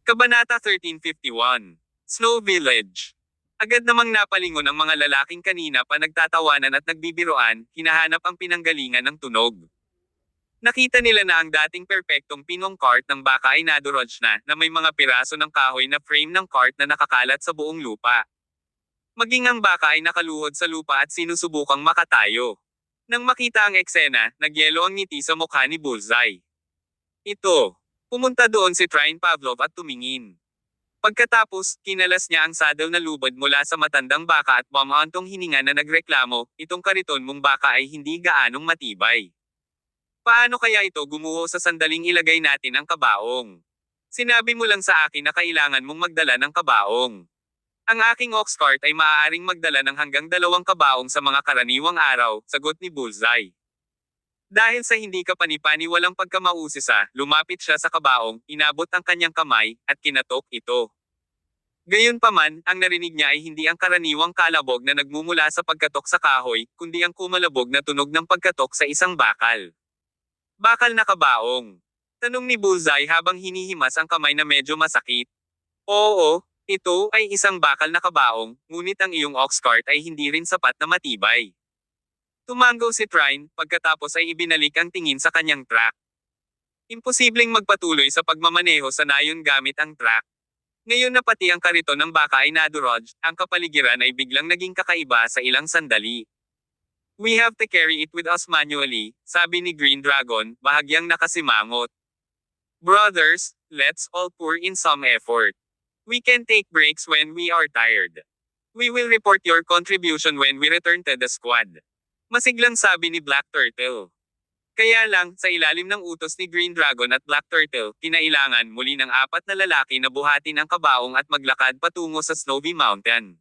Kabanata 1351. Snow Village. Agad namang napalingon ang mga lalaking kanina pa nagtatawanan at nagbibiroan, hinahanap ang pinanggalingan ng tunog. Nakita nila na ang dating perpektong pinong cart ng baka ay nadurog na may mga piraso ng kahoy na frame ng cart na nakakalat sa buong lupa. Maging ang baka ay nakaluhod sa lupa at sinusubukang makatayo. Nang makita ang eksena, nagyelo ang ngiti sa mukha ni Bullseye. Ito. Pumunta doon si Trine Pavlov at tumingin. Pagkatapos, kinalas niya ang saddle na lubad mula sa matandang baka at bumantong hininga na nagreklamo, itong kariton mong baka ay hindi gaanong matibay. Paano kaya ito gumuho sa sandaling ilagay natin ang kabaong? Sinabi mo lang sa akin na kailangan mong magdala ng kabaong. Ang aking ox cart ay maaaring magdala ng hanggang 2 kabaong sa mga karaniwang araw, sagot ni Bullseye. Dahil sa hindi kapani-paniwalang pagkamausisa, lumapit siya sa kabaong, inabot ang kanyang kamay, at kinatok ito. Gayunpaman, ang narinig niya ay hindi ang karaniwang kalabog na nagmumula sa pagkatok sa kahoy, kundi ang kumalabog na tunog ng pagkatok sa isang bakal. Bakal na kabaong? Tanong ni Bullseye habang hinihimas ang kamay na medyo masakit. Oo, ito ay isang bakal na kabaong, ngunit ang iyong ox cart ay hindi rin sapat na matibay. Tumango si Trine, pagkatapos ay ibinalik ang tingin sa kanyang truck. Imposibleng magpatuloy sa pagmamaneho sa nayon gamit ang truck. Ngayon na pati ang kariton ng baka ay nadurog, ang kapaligiran ay biglang naging kakaiba sa ilang sandali. We have to carry it with us manually, sabi ni Green Dragon, bahagyang nakasimangot. Brothers, let's all pour in some effort. We can take breaks when we are tired. We will report your contribution when we return to the squad. Masiglang sabi ni Black Turtle. Kaya lang, sa ilalim ng utos ni Green Dragon at Black Turtle, kinailangan muli ng 4 na lalaki na buhatin ang kabaong at maglakad patungo sa Snowy Mountain.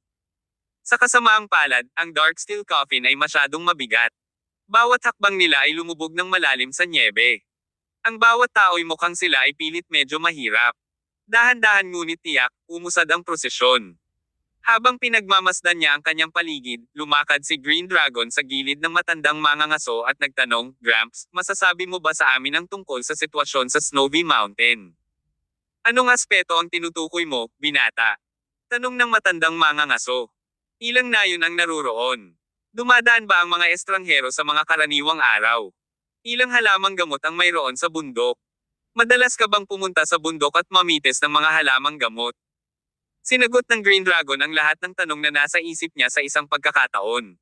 Sa kasamaang palad, ang Dark Steel Coffin ay masyadong mabigat. Bawat hakbang nila ay lumubog ng malalim sa nyebe. Ang bawat tao'y mukhang sila ay pilit medyo mahirap. Dahan-dahan ngunit tiyak, umusad ang prosesyon. Habang pinagmamasdan niya ang kanyang paligid, lumakad si Green Dragon sa gilid ng matandang mangangaso at nagtanong, Gramps, masasabi mo ba sa amin ang tungkol sa sitwasyon sa Snowy Mountain? Anong aspeto ang tinutukoy mo, binata? Tanong ng matandang mangangaso. Ilang nayon ang naruroon? Dumadaan ba ang mga estranghero sa mga karaniwang araw? Ilang halamang gamot ang mayroon sa bundok? Madalas ka bang pumunta sa bundok at mamites ng mga halamang gamot? Sinagot ng Green Dragon ang lahat ng tanong na nasa isip niya sa isang pagkakataon.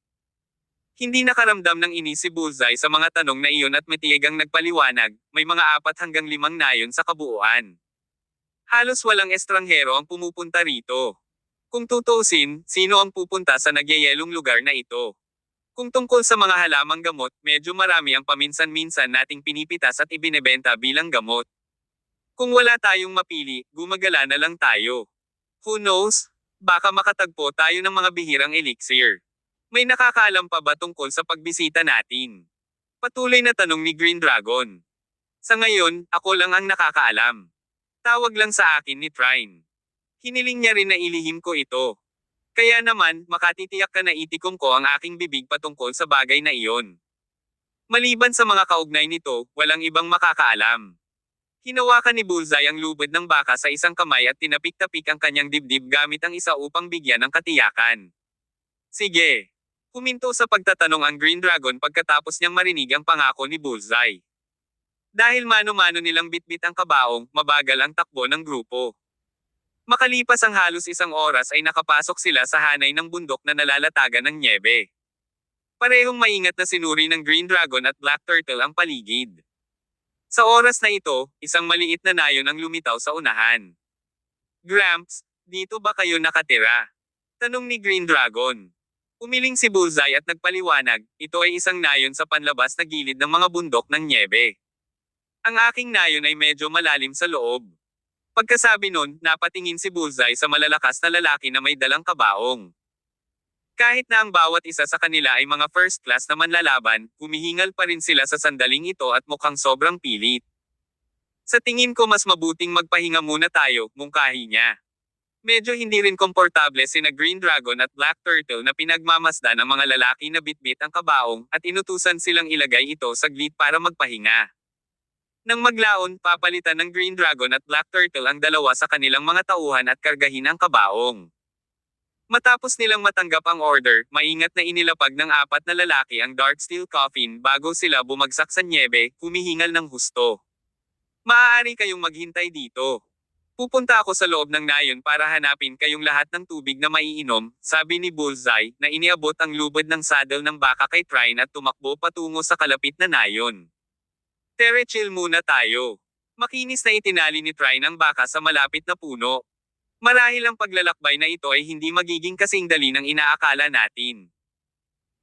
Hindi nakaramdam ng inis si Bullseye sa mga tanong na iyon at matiyagang nagpaliwanag, may mga 4 hanggang 5 nayon sa kabuuan. Halos walang estranghero ang pumupunta rito. Kung tutuusin, sino ang pupunta sa nagyayelong lugar na ito? Kung tungkol sa mga halamang gamot, medyo marami ang paminsan-minsan nating pinipitas at ibinebenta bilang gamot. Kung wala tayong mapili, gumagala na lang tayo. Who knows? Baka makatagpo tayo ng mga bihirang elixir. May nakakaalam pa ba tungkol sa pagbisita natin? Patuloy na tanong ni Green Dragon. Sa ngayon, ako lang ang nakakaalam. Tawag lang sa akin ni Trine. Hiniling niya rin na ilihim ko ito. Kaya naman, makatitiyak ka na itikom ko ang aking bibig patungkol sa bagay na iyon. Maliban sa mga kaugnay nito, walang ibang makakaalam. Hinawakan ni Bullseye ang lubid ng baka sa isang kamay at tinapik-tapik ang kanyang dibdib gamit ang isa upang bigyan ng katiyakan. Sige. Huminto sa pagtatanong ang Green Dragon pagkatapos niyang marinig ang pangako ni Bullseye. Dahil mano-mano nilang bitbit ang kabaong, mabagal ang takbo ng grupo. Makalipas ang halos 1 oras ay nakapasok sila sa hanay ng bundok na nalalatagan ng nyebe. Parehong maingat na sinuri ng Green Dragon at Black Turtle ang paligid. Sa oras na ito, isang maliit na nayon ang lumitaw sa unahan. Gramps, dito ba kayo nakatira? Tanong ni Green Dragon. Umiling si Bullseye at nagpaliwanag, ito ay isang nayon sa panlabas na gilid ng mga bundok ng nyebe. Ang aking nayon ay medyo malalim sa loob. Pagkasabi nun, napatingin si Bullseye sa malalakas na lalaki na may dalang kabaong. Kahit na ang bawat isa sa kanila ay mga first class na manlalaban, humihingal pa rin sila sa sandaling ito at mukhang sobrang pilit. Sa tingin ko mas mabuting magpahinga muna tayo, mungkahi niya. Medyo hindi rin komportable sina Green Dragon at Black Turtle na pinagmamasdan ng mga lalaki na bitbit ang kabaong at inutusan silang ilagay ito saglit para magpahinga. Nang maglaon, papalitan ng Green Dragon at Black Turtle ang dalawa sa kanilang mga tauhan at kargahin ang kabaong. Matapos nilang matanggap ang order, maingat na inilapag ng apat na lalaki ang Dark Steel Coffin bago sila bumagsak sa nyebe, humihingal ng husto. Maaari kayong maghintay dito. Pupunta ako sa loob ng nayon para hanapin kayong lahat ng tubig na maiinom, sabi ni Bullseye, na iniabot ang lubid ng saddle ng baka kay Trine at tumakbo patungo sa kalapit na nayon. Tere, chill muna tayo. Makinis na itinali ni Trine ang baka sa malapit na puno. Marahil ang paglalakbay na ito ay hindi magiging kasing dali ng inaakala natin.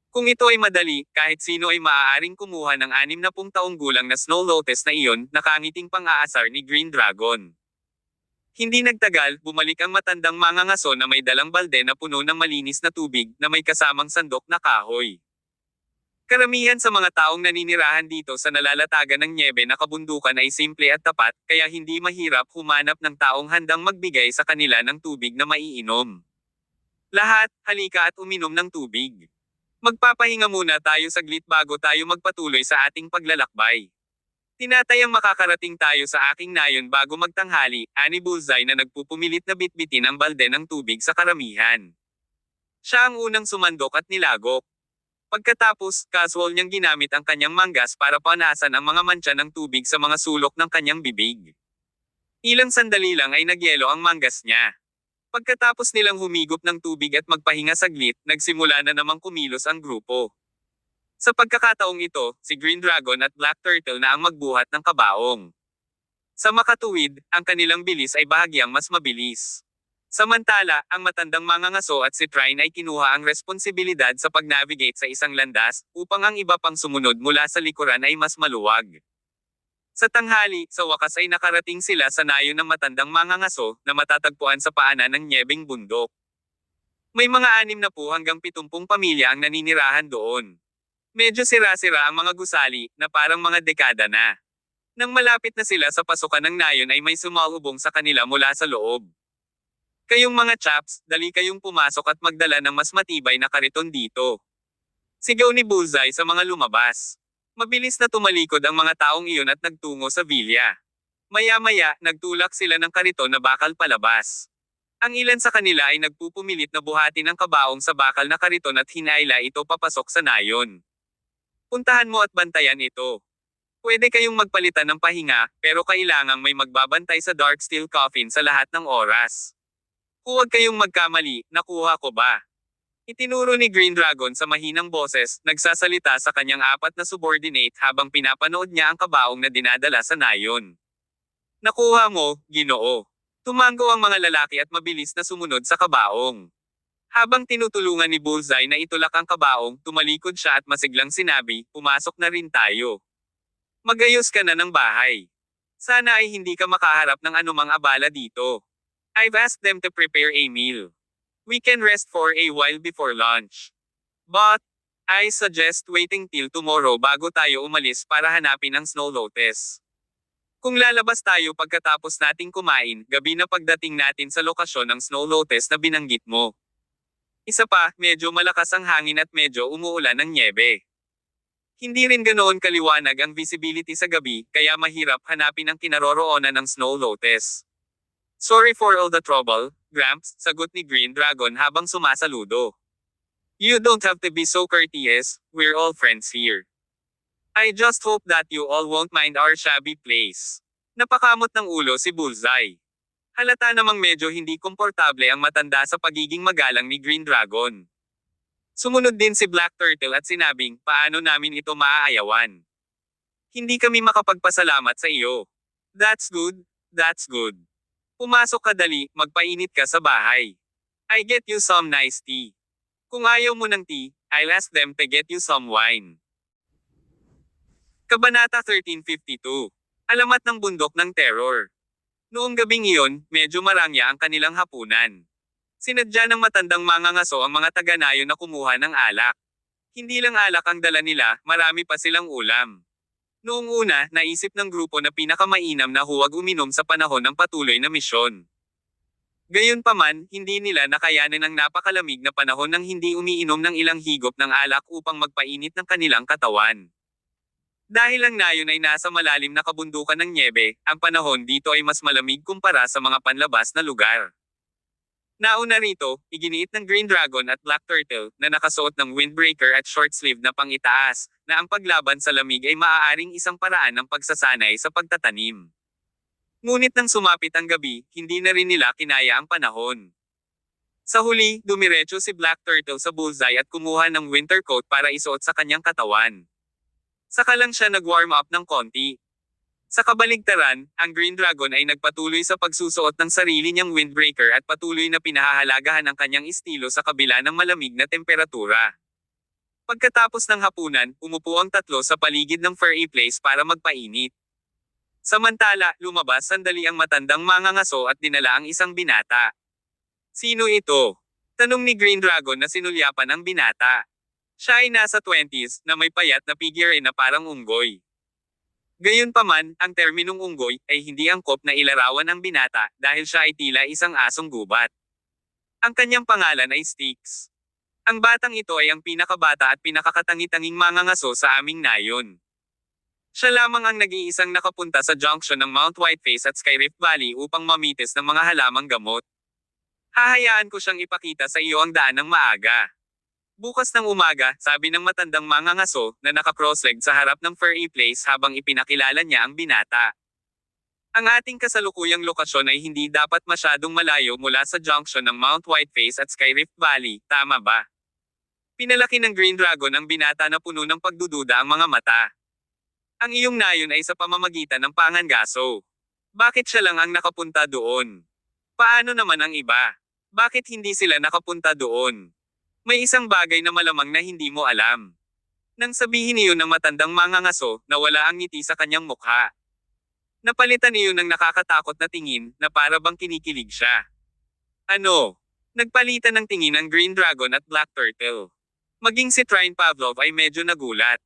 Kung ito ay madali, kahit sino ay maaaring kumuha ng 60 taong gulang na Snow Lotus na iyon, nakangiting pang-aasar ni Green Dragon. Hindi nagtagal, bumalik ang matandang mangangaso na may dalang balde na puno ng malinis na tubig na may kasamang sandok na kahoy. Karamihan sa mga taong naninirahan dito sa nalalatagan ng nyebe na kabundukan ay simple at tapat, kaya hindi mahirap humanap ng taong handang magbigay sa kanila ng tubig na maiinom. Lahat, halika at uminom ng tubig. Magpapahinga muna tayo saglit bago tayo magpatuloy sa ating paglalakbay. Tinatayang makakarating tayo sa aking nayon bago magtanghali, ani Bullseye na nagpupumilit na bitbitin ang balde ng tubig sa karamihan. Siya ang unang sumandok at nilagok. Pagkatapos, casual niyang ginamit ang kanyang manggas para panasan ang mga mantsa ng tubig sa mga sulok ng kanyang bibig. Ilang sandali lang ay nagyelo ang manggas niya. Pagkatapos nilang humigop ng tubig at magpahinga saglit, nagsimula na namang kumilos ang grupo. Sa pagkakataong ito, si Green Dragon at Black Turtle na ang magbuhat ng kabaong. Sa makatuwid, ang kanilang bilis ay bahagyang mas mabilis. Samantala, ang matandang mangangaso at si Trine ay kinuha ang responsibilidad sa pag-navigate sa isang landas, upang ang iba pang sumunod mula sa likuran ay mas maluwag. Sa tanghali, sa wakas ay nakarating sila sa nayon ng matandang mangangaso, na matatagpuan sa paanan ng nyebeng bundok. May mga 60 hanggang 70 pamilya ang naninirahan doon. Medyo sira-sira ang mga gusali, na parang mga dekada na. Nang malapit na sila sa pasukan ng nayon ay may sumalubong sa kanila mula sa loob. Kayong mga chaps, dali kayong pumasok at magdala ng mas matibay na kariton dito. Sigaw ni Bullseye sa mga lumabas. Mabilis na tumalikod ang mga taong iyon at nagtungo sa villa. Maya-maya, nagtulak sila ng kariton na bakal palabas. Ang ilan sa kanila ay nagpupumilit na buhatin ang kabaong sa bakal na kariton at hinaila ito papasok sa nayon. Puntahan mo at bantayan ito. Pwede kayong magpalitan ng pahinga, pero kailangang may magbabantay sa Dark Steel Coffin sa lahat ng oras. Huwag kayong magkamali, nakuha ko ba? Itinuro ni Green Dragon sa mahinang boses, nagsasalita sa kanyang apat na subordinate habang pinapanood niya ang kabaong na dinadala sa nayon. Nakuha mo, Ginoo. Tumango ang mga lalaki at mabilis na sumunod sa kabaong. Habang tinutulungan ni Bullseye na itulak ang kabaong, tumalikod siya at masiglang sinabi, pumasok na rin tayo. Magayos ka na ng bahay. Sana ay hindi ka makaharap ng anumang abala dito. I've asked them to prepare a meal. We can rest for a while before lunch. But, I suggest waiting till tomorrow bago tayo umalis para hanapin ang Snow Lotus. Kung lalabas tayo pagkatapos nating kumain, gabi na pagdating natin sa lokasyon ng Snow Lotus na binanggit mo. Isa pa, medyo malakas ang hangin at medyo umuulan ng nyebe. Hindi rin ganoon kaliwanag ang visibility sa gabi, kaya mahirap hanapin ang kinaroroonan ng Snow Lotus. Sorry for all the trouble, Gramps, sagot ni Green Dragon habang sumasaludo. You don't have to be so courteous, we're all friends here. I just hope that you all won't mind our shabby place. Napakamot ng ulo si Bullseye. Halata namang medyo hindi komportable ang matanda sa pagiging magalang ni Green Dragon. Sumunod din si Black Turtle at sinabing, paano namin ito maaayawan? Hindi kami makapagpasalamat sa iyo. That's good, that's good. Pumasok ka dali, magpainit ka sa bahay. I get you some nice tea. Kung ayaw mo ng tea, I'll ask them to get you some wine. Kabanata 1352. Alamat ng bundok ng terror. Noong gabing iyon, medyo marangya ang kanilang hapunan. Sinadya ng matandang mangangaso ang mga taga-nayon na kumuha ng alak. Hindi lang alak ang dala nila, marami pa silang ulam. Noong una, naisip ng grupo na pinakamainam na huwag uminom sa panahon ng patuloy na misyon. Gayunpaman, hindi nila nakayanin ang napakalamig na panahon ng hindi umiinom ng ilang higop ng alak upang magpainit ng kanilang katawan. Dahil ang nayon ay nasa malalim na kabundukan ng nyebe, ang panahon dito ay mas malamig kumpara sa mga panlabas na lugar. Nauna rito, iginiit ng Green Dragon at Black Turtle, na nakasuot ng windbreaker at short-sleeve na pang-itaas, na ang paglaban sa lamig ay maaaring isang paraan ng pagsasanay sa pagtatanim. Ngunit nang sumapit ang gabi, hindi na rin nila kinaya ang panahon. Sa huli, dumiretso si Black Turtle sa bullseye at kumuha ng winter coat para isuot sa kanyang katawan. Saka lang siya nag-warm up ng konti. Sa kabaligtaran, ang Green Dragon ay nagpatuloy sa pagsusuot ng sarili niyang windbreaker at patuloy na pinahahalagahan ang kanyang estilo sa kabila ng malamig na temperatura. Pagkatapos ng hapunan, umupo ang tatlo sa paligid ng furry place para magpainit. Samantala, lumabas sandali ang matandang mangangaso at dinala ang isang binata. Sino ito? Tanong ni Green Dragon na sinulyapan ang binata. Siya ay nasa 20s, na may payat na figure na parang unggoy. Gayunpaman, ang terminong unggoy ay hindi angkop na ilarawan ang binata dahil siya ay tila isang asong gubat. Ang kanyang pangalan ay Styx. Ang batang ito ay ang pinakabata at pinakakatangi-tanging mangangaso sa aming nayon. Siya lamang ang nag-iisang nakapunta sa junction ng Mount Whiteface at Skyrift Valley upang mamitis ng mga halamang gamot. Hahayaan ko siyang ipakita sa iyo ang daan ng maaga. Bukas ng umaga, sabi ng matandang mangangaso, na naka-cross-legged sa harap ng furry place habang ipinakilala niya ang binata. Ang ating kasalukuyang lokasyon ay hindi dapat masyadong malayo mula sa junction ng Mount Whiteface at Skyrift Valley, tama ba? Pinalaki ng Green Dragon ang binata na puno ng pagdududa ang mga mata. Ang iyong nayon ay sa pamamagitan ng pangangaso. Bakit siya lang ang nakapunta doon? Paano naman ang iba? Bakit hindi sila nakapunta doon? May isang bagay na malamang na hindi mo alam. Nang sabihin niyo ng matandang mangangaso, nawala ang ngiti sa kanyang mukha. Napalitan niyo ng nakakatakot na tingin, na para bang kinikilig siya. Ano? Nagpalitan ng tingin ang Green Dragon at Black Turtle. Maging si Trine Pavlov ay medyo nagulat.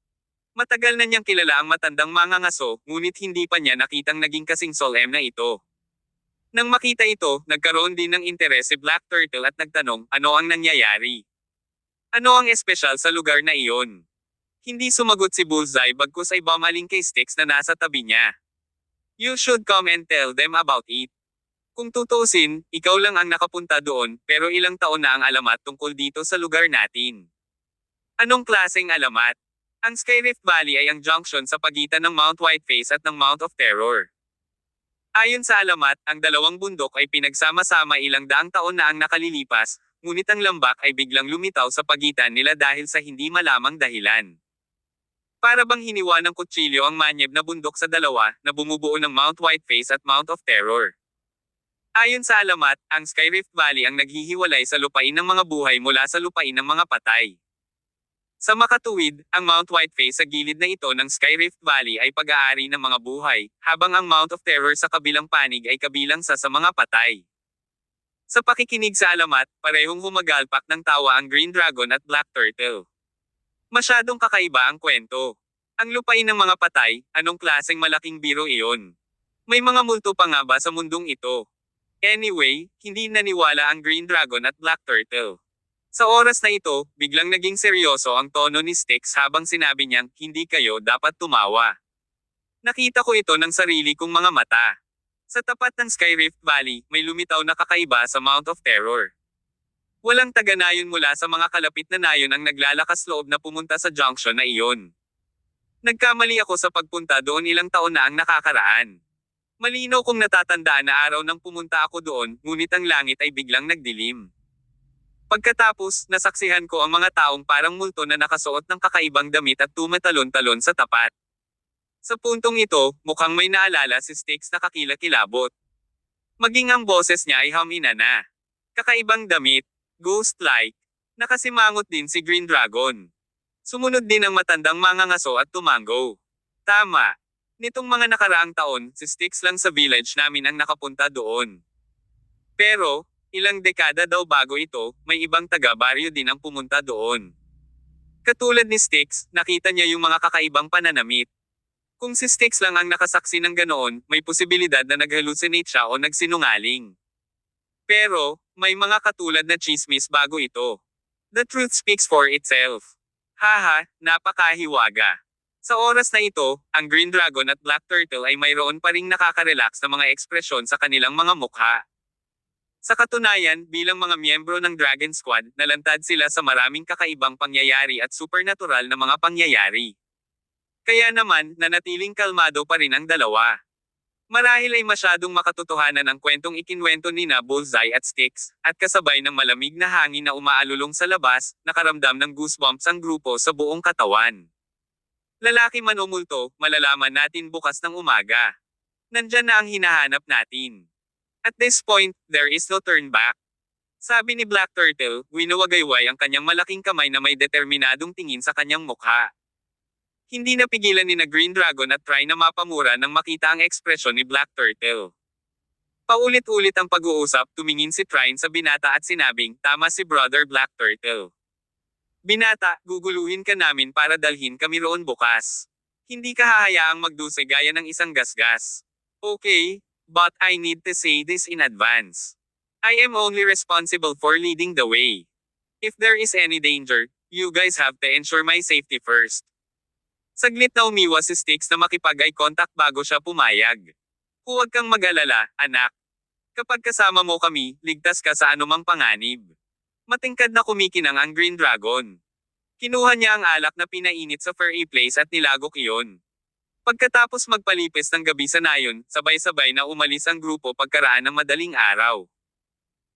Matagal na niyang kilala ang matandang mangangaso, ngunit hindi pa niya nakitang naging kasing solemn na ito. Nang makita ito, nagkaroon din ng interes si Black Turtle at nagtanong, ano ang nangyayari? Ano ang espesyal sa lugar na iyon? Hindi sumagot si Bullseye bagkus ay bumaling kay Styx na nasa tabi niya. You should come and tell them about it. Kung tutuusin, ikaw lang ang nakapunta doon, pero ilang taon na ang alamat tungkol dito sa lugar natin. Anong klaseng alamat? Ang Skyrift Valley ay ang junction sa pagitan ng Mount Whiteface at ng Mount of Terror. Ayon sa alamat, ang dalawang bundok ay pinagsama-sama ilang daang taon na ang nakalilipas, ngunit ang lambak ay biglang lumitaw sa pagitan nila dahil sa hindi malamang dahilan. Para bang hiniwa ng kutsilyo ang manyeb na bundok sa dalawa, na bumubuo ng Mount Whiteface at Mount of Terror. Ayon sa alamat, ang Skyrift Valley ang naghihiwalay sa lupain ng mga buhay mula sa lupain ng mga patay. Sa makatuwid, ang Mount Whiteface sa gilid na ito ng Skyrift Valley ay pag-aari ng mga buhay, habang ang Mount of Terror sa kabilang panig ay kabilang sa mga patay. Sa pakikinig sa alamat, parehong humagalpak ng tawa ang Green Dragon at Black Turtle. Masyadong kakaiba ang kwento. Ang lupain ng mga patay, anong klaseng malaking biro iyon? May mga multo pa nga ba sa mundong ito? Anyway, hindi naniwala ang Green Dragon at Black Turtle. Sa oras na ito, biglang naging seryoso ang tono ni Styx habang sinabi niyang, hindi kayo dapat tumawa. Nakita ko ito ng sarili kong mga mata. Sa tapat ng Skyrift Valley, may lumitaw na kakaiba sa Mount of Terror. Walang taga-nayon mula sa mga kalapit na nayon ang naglalakas loob na pumunta sa junction na iyon. Nagkamali ako sa pagpunta doon ilang taon na ang nakakaraan. Malinaw kong natatandaan na araw nang pumunta ako doon, ngunit ang langit ay biglang nagdilim. Pagkatapos, nasaksihan ko ang mga taong parang multo na nakasuot ng kakaibang damit at tumatalon-talon sa tapat. Sa puntong ito, mukhang may naalala si Styx na kakilakilabot. Maging ang boses niya ay hamina na. Kakaibang damit, ghost-like. Nakasimangot din si Green Dragon. Sumunod din ang matandang mangangaso at tumango. Tama. Nitong mga nakaraang taon, si Styx lang sa village namin ang nakapunta doon. Pero, ilang dekada daw bago ito, may ibang taga-baryo din ang pumunta doon. Katulad ni Styx, nakita niya yung mga kakaibang pananamit. Kung si Styx lang ang nakasaksi ng ganoon, may posibilidad na nag-hallucinate siya o nagsinungaling. Pero, may mga katulad na chismis bago ito. The truth speaks for itself. Haha, napakahiwaga. Sa oras na ito, ang Green Dragon at Black Turtle ay mayroon pa ring nakaka-relax na mga ekspresyon sa kanilang mga mukha. Sa katunayan, bilang mga miyembro ng Dragon Squad, nalantad sila sa maraming kakaibang pangyayari at supernatural na mga pangyayari. Kaya naman, nanatiling kalmado pa rin ang dalawa. Marahil ay masyadong makatotohanan ang kwentong ikinwento ni na Bullseye at Styx, at kasabay ng malamig na hangin na umaalulong sa labas, nakaramdam ng goosebumps ang grupo sa buong katawan. Lalaki man o multo, malalaman natin bukas ng umaga. Nandyan na ang hinahanap natin. At this point, there is no turn back. Sabi ni Black Turtle, winuwagayway ang kanyang malaking kamay na may determinadong tingin sa kanyang mukha. Hindi napigilan ni na Green Dragon at try na mapamura nang makita ang ekspresyon ni Black Turtle. Paulit-ulit ang pag-uusap, tumingin si Trine sa binata at sinabing, tama si Brother Black Turtle. Binata, guguluhin ka namin para dalhin kami roon bukas. Hindi ka hahayaang magduse gaya ng isang gasgas. Okay, but I need to say this in advance. I am only responsible for leading the way. If there is any danger, you guys have to ensure my safety first. Saglit na umiwas si Styx na makipag-eye contact bago siya pumayag. Huwag kang mag-alala, anak. Kapag kasama mo kami, ligtas ka sa anumang panganib. Matingkad na kumikinang ang Green Dragon. Kinuha niya ang alak na pinainit sa furry place at nilagok iyon. Pagkatapos magpalipis ng gabi sa nayon, sabay-sabay na umalis ang grupo pagkaraan ng madaling araw.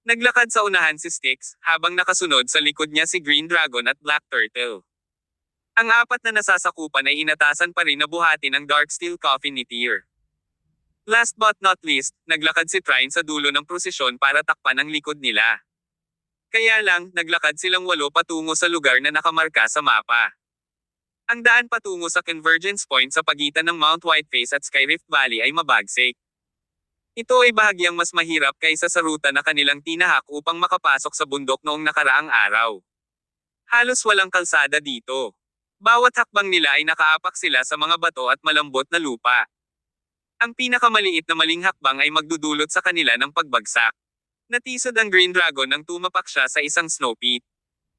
Naglakad sa unahan si Styx, habang nakasunod sa likod niya si Green Dragon at Black Turtle. Ang apat na nasasakupan ay inatasan pa rin na buhati ng Dark Steel Coffin ni Tyr. Last but not least, naglakad si Trine sa dulo ng prosesyon para takpan ang likod nila. Kaya lang, naglakad silang 8 patungo sa lugar na nakamarka sa mapa. Ang daan patungo sa convergence point sa pagitan ng Mount Whiteface at Skyrift Valley ay mabagsik. Ito ay bahagyang mas mahirap kaysa sa ruta na kanilang tinahak upang makapasok sa bundok noong nakaraang araw. Halos walang kalsada dito. Bawat hakbang nila ay nakaapak sila sa mga bato at malambot na lupa. Ang pinakamaliit na maling hakbang ay magdudulot sa kanila ng pagbagsak. Natisod ang Green Dragon nang tumapak siya sa isang snow pit.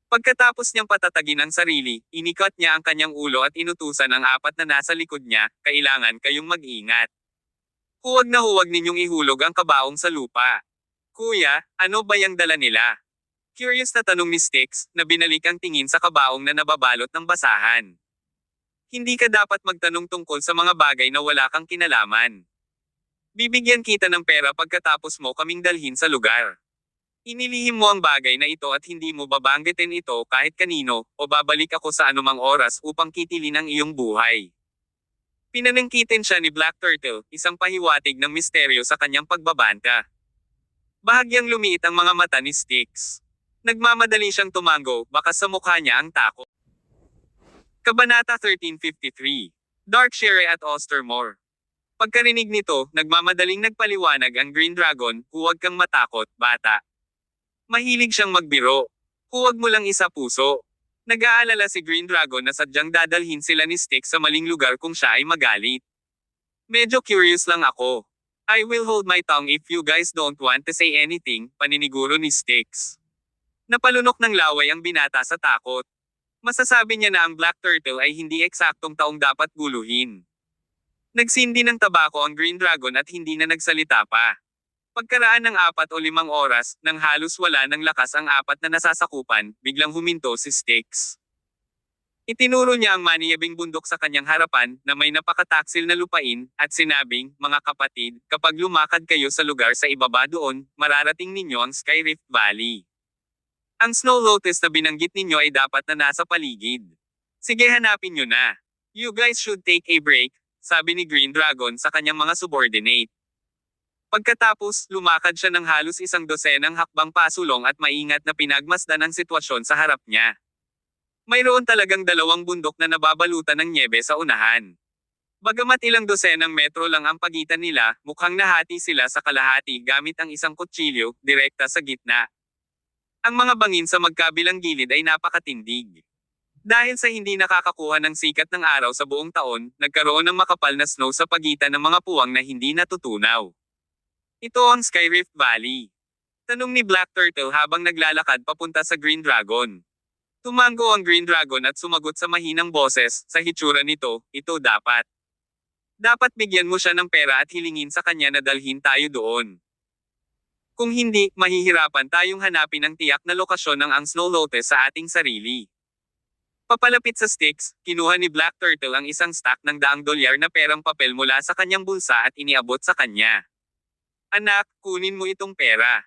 Pagkatapos niyang patatagin ang sarili, inikot niya ang kanyang ulo at inutusan ang 4 na nasa likod niya, kailangan kayong mag-ingat. Huwag na huwag ninyong ihulog ang kabaong sa lupa. Kuya, ano ba yang dala nila? Curious na tanong ni Styx, na binalik ang tingin sa kabaong na nababalot ng basahan. Hindi ka dapat magtanong tungkol sa mga bagay na wala kang kinalaman. Bibigyan kita ng pera pagkatapos mo kaming dalhin sa lugar. Inilihim mo ang bagay na ito at hindi mo babanggitin ito kahit kanino, o babalik ako sa anumang oras upang kitilin ang iyong buhay. Pinanangkitin siya ni Black Turtle, isang pahiwatig ng misteryo sa kanyang pagbabanta. Bahagyang lumiit ang mga mata ni Styx. Nagmamadali siyang tumango, baka sa mukha niya ang takot. Kabanata 1353. Darkshire at Ostermore. Pagkarinig nito, nagmamadaling nagpaliwanag ang Green Dragon, huwag kang matakot, bata. Mahilig siyang magbiro. Huwag mo lang isa puso. Nag-aalala si Green Dragon na sadyang dadalhin sila ni Styx sa maling lugar kung siya ay magalit. Medyo curious lang ako. I will hold my tongue if you guys don't want to say anything, paniniguro ni Styx. Napalunok ng laway ang binata sa takot. Masasabi niya na ang Black Turtle ay hindi eksaktong taong dapat guluhin. Nagsindi ng tabako ang Green Dragon at hindi na nagsalita pa. Pagkaraan ng 4 o 5 oras, nang halos wala ng lakas ang 4 na nasasakupan, biglang huminto si Styx. Itinuro niya ang maniyabing bundok sa kanyang harapan, na may napakataksil na lupain, at sinabing, mga kapatid, kapag lumakad kayo sa lugar sa ibaba doon, mararating ninyo ang Skyrift Valley. Ang Snow Lotus na binanggit ninyo ay dapat na nasa paligid. Sige, hanapin nyo na. You guys should take a break, sabi ni Green Dragon sa kanyang mga subordinate. Pagkatapos, lumakad siya ng halos 12 hakbang pasulong at maingat na pinagmasdan ang sitwasyon sa harap niya. Mayroon talagang 2 bundok na nababalutan ng nyebe sa unahan. Bagamat ilang dosenang metro lang ang pagitan nila, mukhang nahati sila sa kalahati gamit ang isang kutsilyo, direkta sa gitna. Ang mga bangin sa magkabilang gilid ay napakatindig. Dahil sa hindi nakakakuha ng sikat ng araw sa buong taon, nagkaroon ng makapal na snow sa pagitan ng mga puwang na hindi natutunaw. Ito ang Skyrift Valley. Tanong ni Black Turtle habang naglalakad papunta sa Green Dragon. Tumango ang Green Dragon at sumagot sa mahinang boses, sa hitsura nito, ito dapat. Dapat bigyan mo siya ng pera at hilingin sa kanya na dalhin tayo doon. Kung hindi, mahihirapan tayong hanapin ang tiyak na lokasyon ng ang Snow Lotus sa ating sarili. Papalapit sa Styx, kinuha ni Black Turtle ang isang stack ng $100 na perang papel mula sa kanyang bulsa at iniabot sa kanya. Anak, kunin mo itong pera.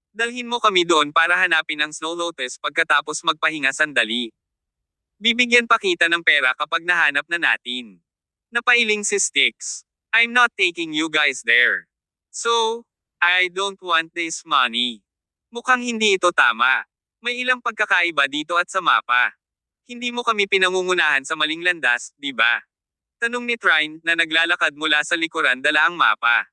Dalhin mo kami doon para hanapin ang Snow Lotus pagkatapos magpahinga sandali. Bibigyan pa kita ng pera kapag nahanap na natin. Napailing si Styx. I'm not taking you guys there. So, I don't want this money. Mukhang hindi ito tama. May ilang pagkakaiba dito at sa mapa. Hindi mo kami pinangungunahan sa maling landas, di ba? Tanong ni Trine na naglalakad mula sa likuran dala ang mapa.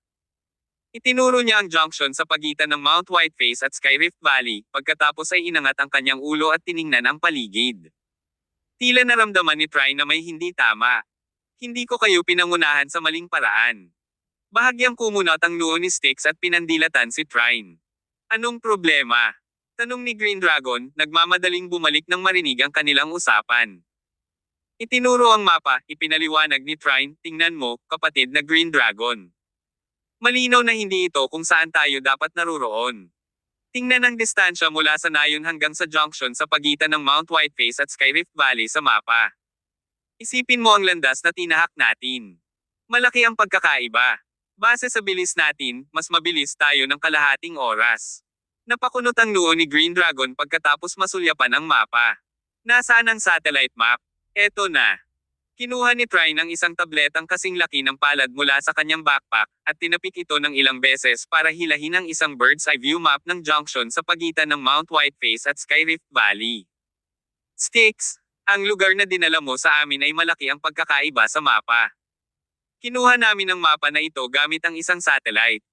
Itinuro niya ang junction sa pagitan ng Mount Whiteface at Skyrift Valley, pagkatapos ay inangat ang kanyang ulo at tiningnan ang paligid. Tila naramdaman ni Trine na may hindi tama. Hindi ko kayo pinangunahan sa maling paraan. Bahagyang kumunat ang noo ni Styx at pinandilatan si Trine. Anong problema? Tanong ni Green Dragon, nagmamadaling bumalik nang marinig ang kanilang usapan. Itinuro ang mapa, ipinaliwanag ni Trine, tingnan mo, kapatid na Green Dragon. Malinaw na hindi ito kung saan tayo dapat naruroon. Tingnan ang distansya mula sa nayon hanggang sa junction sa pagitan ng Mount Whiteface at Skyrift Valley sa mapa. Isipin mo ang landas na tinahak natin. Malaki ang pagkakaiba. Base sa bilis natin, mas mabilis tayo ng kalahating oras. Napakunot ang noo ni Green Dragon pagkatapos masulyapan ang mapa. Nasaan ang satellite map? Eto na. Kinuha ni Trine ang isang tabletang kasing laki ng palad mula sa kanyang backpack, at tinapik ito ng ilang beses para hilahin ang isang bird's eye view map ng junction sa pagitan ng Mount Whiteface at Skyrift Valley. Styx, ang lugar na dinala mo sa amin ay malaki ang pagkakaiba sa mapa. Kinuha namin ang mapa na ito gamit ang isang satellite.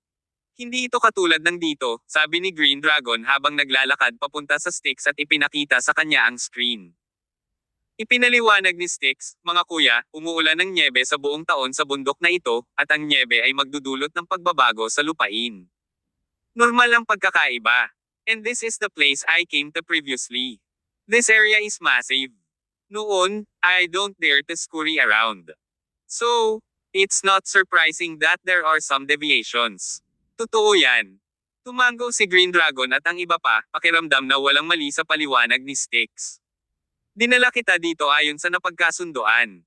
Hindi ito katulad ng dito, sabi ni Green Dragon habang naglalakad papunta sa Styx at ipinakita sa kanya ang screen. Ipinaliwanag ni Styx, mga kuya, umuulan ng nyebe sa buong taon sa bundok na ito, at ang nyebe ay magdudulot ng pagbabago sa lupain. Normal ang pagkakaiba. And this is the place I came to previously. This area is massive. Noon, I don't dare to scurry around. So, it's not surprising that there are some deviations. Totoo yan. Tumango si Green Dragon at ang iba pa, pakiramdam na walang mali sa paliwanag ni Styx. Dinala kita dito ayon sa napagkasunduan.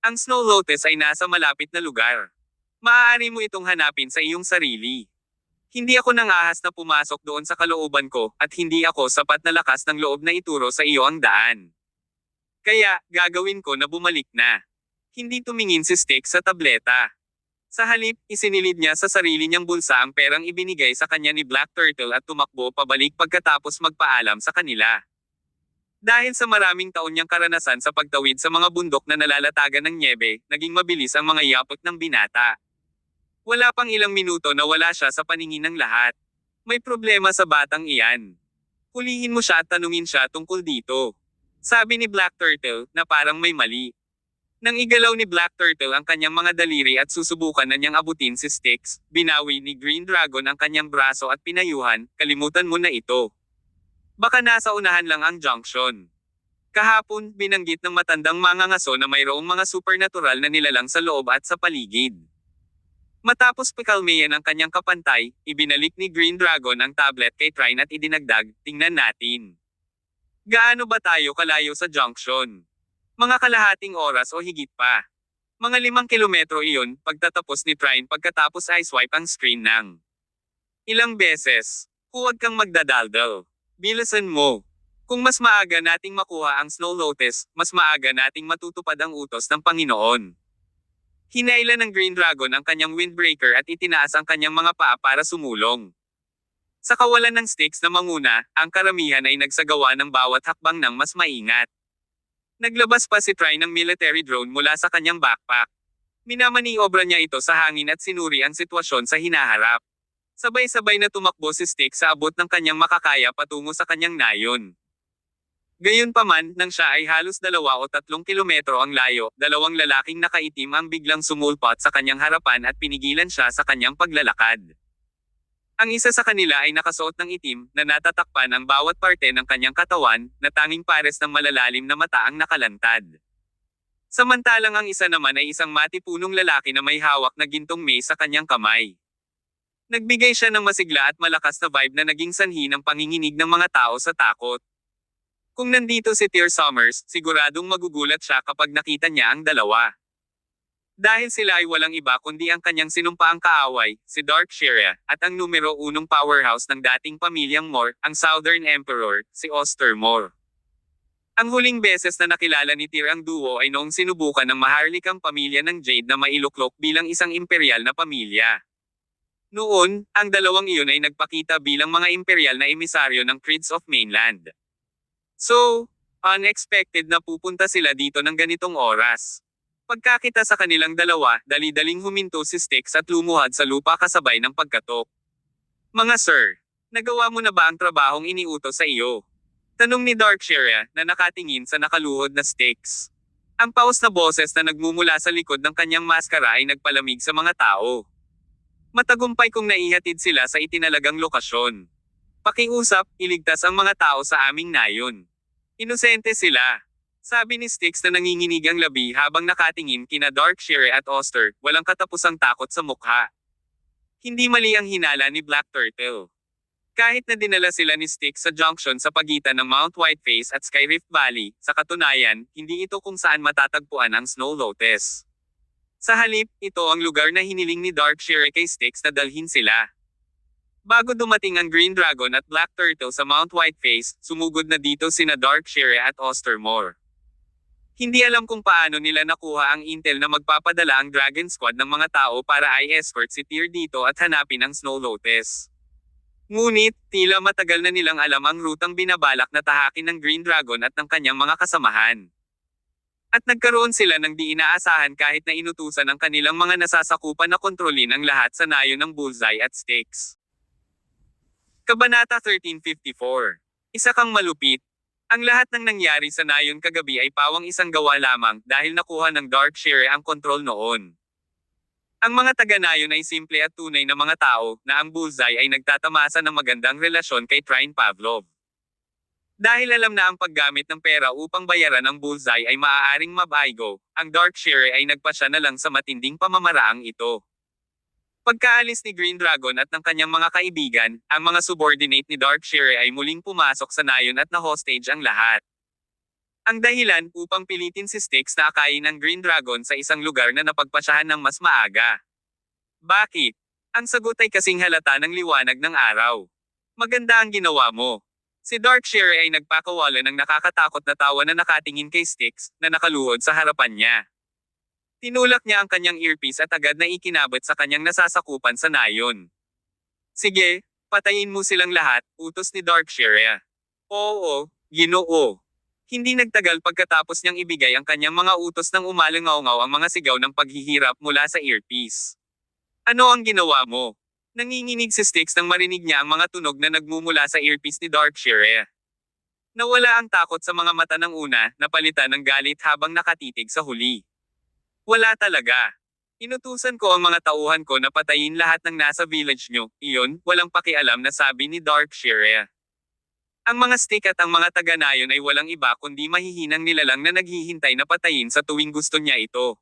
Ang Snow Lotus ay nasa malapit na lugar. Maaari mo itong hanapin sa iyong sarili. Hindi ako nangahas na pumasok doon sa kalooban ko, at hindi ako sapat na lakas ng loob na ituro sa iyo ang daan. Kaya, gagawin ko na bumalik na. Hindi tumingin si Styx sa tableta. Sa halip, isinilid niya sa sarili niyang bulsa ang perang ibinigay sa kanya ni Black Turtle at tumakbo pabalik pagkatapos magpaalam sa kanila. Dahil sa maraming taon niyang karanasan sa pagtawid sa mga bundok na nalalatagan ng nyebe, naging mabilis ang mga yapot ng binata. Wala pang ilang minuto na wala siya sa paningin ng lahat. May problema sa batang iyan. Hulihin mo siya at tanungin siya tungkol dito. Sabi ni Black Turtle, na parang may mali. Nang igalaw ni Black Turtle ang kanyang mga daliri at susubukan na niyang abutin si Styx, binawi ni Green Dragon ang kanyang braso at pinayuhan, kalimutan mo na ito. Baka nasa unahan lang ang junction. Kahapon, binanggit ng matandang mangangaso na mayroong mga supernatural na nilalang sa loob at sa paligid. Matapos pikalmayan ang kanyang kapantay, ibinalik ni Green Dragon ang tablet kay Trine at idinagdag, tingnan natin. Gaano ba tayo kalayo sa junction? Mga kalahating oras o higit pa. Mga 5 kilometro iyon, pagtatapos ni Trine pagkatapos ay swipe ang screen ng ilang beses. Huwag kang magdadaldal. Bilisan mo. Kung mas maaga nating makuha ang Snow Lotus, mas maaga nating matutupad ang utos ng Panginoon. Hinailan ng Green Dragon ang kanyang windbreaker at itinaas ang kanyang mga paa para sumulong. Sa kawalan ng Styx na manguna, ang karamihan ay nagsagawa ng bawat hakbang ng mas maingat. Naglabas pa si Trine ng military drone mula sa kanyang backpack. Minamaniobra niya ito sa hangin at sinuri ang sitwasyon sa hinaharap. Sabay-sabay na tumakbo si Styx sa abot ng kanyang makakaya patungo sa kanyang nayon. Gayunpaman, nang siya ay halos 2 o 3 kilometro ang layo, 2 lalaking nakaitim ang biglang sumulpot sa kanyang harapan at pinigilan siya sa kanyang paglalakad. Ang isa sa kanila ay nakasuot ng itim na natatakpan ang bawat parte ng kanyang katawan na tanging pares ng malalalim na mata ang nakalantad. Samantalang ang isa naman ay isang matipunong lalaki na may hawak na gintong mace sa kanyang kamay. Nagbigay siya ng masigla at malakas na vibe na naging sanhi ng panginginig ng mga tao sa takot. Kung nandito si Tyr Summers, siguradong magugulat siya kapag nakita niya ang dalawa. Dahil sila ay walang iba kundi ang kanyang sinumpaang kaaway, si Dark Shira, at ang numero unong powerhouse ng dating pamilyang Moore, ang Southern Emperor, si Oster Moore. Ang huling beses na nakilala ni Tyr ang duo ay noong sinubukan ng maharlikang pamilya ng Jade na mailuklok bilang isang imperial na pamilya. Noon, ang dalawang iyon ay nagpakita bilang mga imperial na emisaryo ng Creeds of Mainland. So, unexpected na pupunta sila dito ng ganitong oras. Pagkakita sa kanilang dalawa, dali-daling huminto si Styx at lumuhad sa lupa kasabay ng pagkatok. Mga sir, nagawa mo na ba ang trabahong iniutos sa iyo? Tanong ni Darkshire na nakatingin sa nakaluhod na Styx. Ang paos na boses na nagmumula sa likod ng kanyang maskara ay nagpalamig sa mga tao. Matagumpay kong naihatid sila sa itinalagang lokasyon. Pakiusap, iligtas ang mga tao sa aming nayon. Inosente sila. Sabi ni Styx na nanginginig ang labi habang nakatingin kina Darkshire at Oster, walang katapusang takot sa mukha. Hindi mali ang hinala ni Black Turtle. Kahit na dinala sila ni Styx sa junction sa pagitan ng Mount Whiteface at Skyrift Valley, sa katunayan, hindi ito kung saan matatagpuan ang Snow Lotus. Sa halip, ito ang lugar na hiniling ni Darkshire kay Styx na dalhin sila. Bago dumating ang Green Dragon at Black Turtle sa Mount Whiteface, sumugod na dito sina Darkshire at Oster Moore. Hindi alam kung paano nila nakuha ang intel na magpapadala ang Dragon Squad ng mga tao para i-escort si Tyr dito at hanapin ang Snow Lotus. Ngunit, tila matagal na nilang alam ang rutang binabalak na tahakin ng Green Dragon at ng kanyang mga kasamahan. At nagkaroon sila ng di inaasahan kahit na inutusan ang kanilang mga nasasakupan na kontrolin ang lahat sa nayon ng Bullseye at Styx. Kabanata 1354. Isa kang malupit. Ang lahat ng nangyari sa nayon kagabi ay pawang isang gawa lamang dahil nakuha ng Darkshire ang kontrol noon. Ang mga taga-nayon ay simple at tunay na mga tao na ang Bullseye ay nagtatamasa ng magandang relasyon kay Trine Pavlov. Dahil alam na ang paggamit ng pera upang bayaran ang Bullseye ay maaaring mabaigo, ang Darkshire ay nagpasya na lang sa matinding pamamaraang ito. Pagkaalis ni Green Dragon at ng kanyang mga kaibigan, ang mga subordinate ni Darkshire ay muling pumasok sa nayon at na-hostage ang lahat. Ang dahilan upang pilitin si Styx na akayin ng Green Dragon sa isang lugar na napagpasyahan ng mas maaga. Bakit? Ang sagot ay kasing halata ng liwanag ng araw. Maganda ang ginawa mo. Si Darkshire ay nagpakawala ng nakakatakot na tawa na nakatingin kay Styx, na nakaluhod sa harapan niya. Tinulak niya ang kanyang earpiece at agad na ikinabit sa kanyang nasasakupan sa nayon. Sige, patayin mo silang lahat, utos ni Darkshire. Oo, Ginoo. Hindi nagtagal pagkatapos niyang ibigay ang kanyang mga utos nang umalangaw-ngaw ang mga sigaw ng paghihirap mula sa earpiece. Ano ang ginawa mo? Nanginginig si Styx nang marinig niya ang mga tunog na nagmumula sa earpiece ni Darkshire. Nawala ang takot sa mga mata ng una, napalitan ng galit habang nakatitig sa huli. Wala talaga. Inutusan ko ang mga tauhan ko na patayin lahat ng nasa village nyo, iyon, walang pakialam na sabi ni Darkshire. Ang mga Styx at ang mga taga-nayon ay walang iba kundi mahihinang nilalang na naghihintay na patayin sa tuwing gusto niya ito.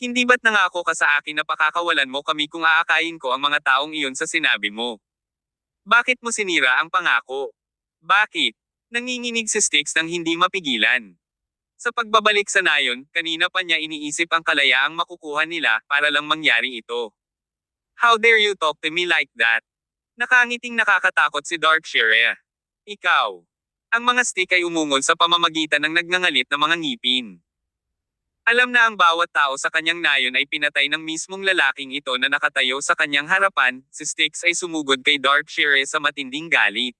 Hindi ba't nangako ka sa akin na pakakawalan mo kami kung aakayin ko ang mga taong iyon sa sinabi mo? Bakit mo sinira ang pangako? Bakit? Nanginginig si Styx nang hindi mapigilan. Sa pagbabalik sa nayon, kanina pa niya iniisip ang kalayaang makukuha nila para lang mangyari ito. How dare you talk to me like that? Nakangiting nakakatakot si Darkshire. Ikaw. Ang mga Styx ay umungol sa pamamagitan ng nagngangalit na mga ngipin. Alam na ang bawat tao sa kanyang nayon ay pinatay ng mismong lalaking ito na nakatayo sa kanyang harapan, si Styx ay sumugod kay Darkshire sa matinding galit.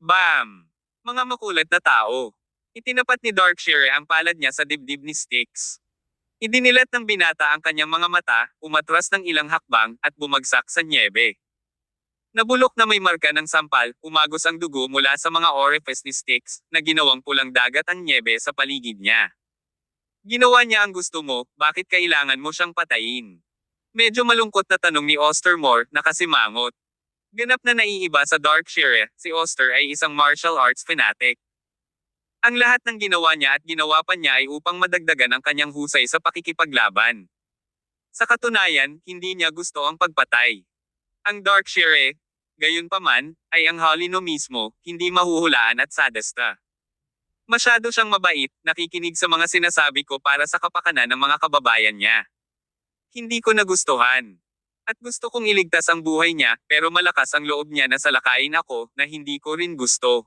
Bam! Mga makulat na tao. Itinapat ni Darkshire ang palad niya sa dibdib ni Styx. Idinilat ng binata ang kanyang mga mata, umatras ng ilang hakbang, at bumagsak sa nyebe. Nabulok na may marka ng sampal, umagos ang dugo mula sa mga orifice ni Styx, na ginawang pulang dagat ang nyebe sa paligid niya. Ginawa niya ang gusto mo, bakit kailangan mo siyang patayin? Medyo malungkot na tanong ni Oster Moore, nakasimangot. Ganap na naiiba sa Darkshire, si Oster ay isang martial arts fanatic. Ang lahat ng ginawa niya at ginawa pa niya ay upang madagdagan ang kanyang husay sa pakikipaglaban. Sa katunayan, hindi niya gusto ang pagpatay. Ang Darkshire, gayunpaman, ay ang Halino mismo, hindi mahuhulaan at sadista. Masyado siyang mabait, nakikinig sa mga sinasabi ko para sa kapakanan ng mga kababayan niya. Hindi ko nagustuhan. At gusto kong iligtas ang buhay niya, pero malakas ang loob niya na salakayin ako, na hindi ko rin gusto.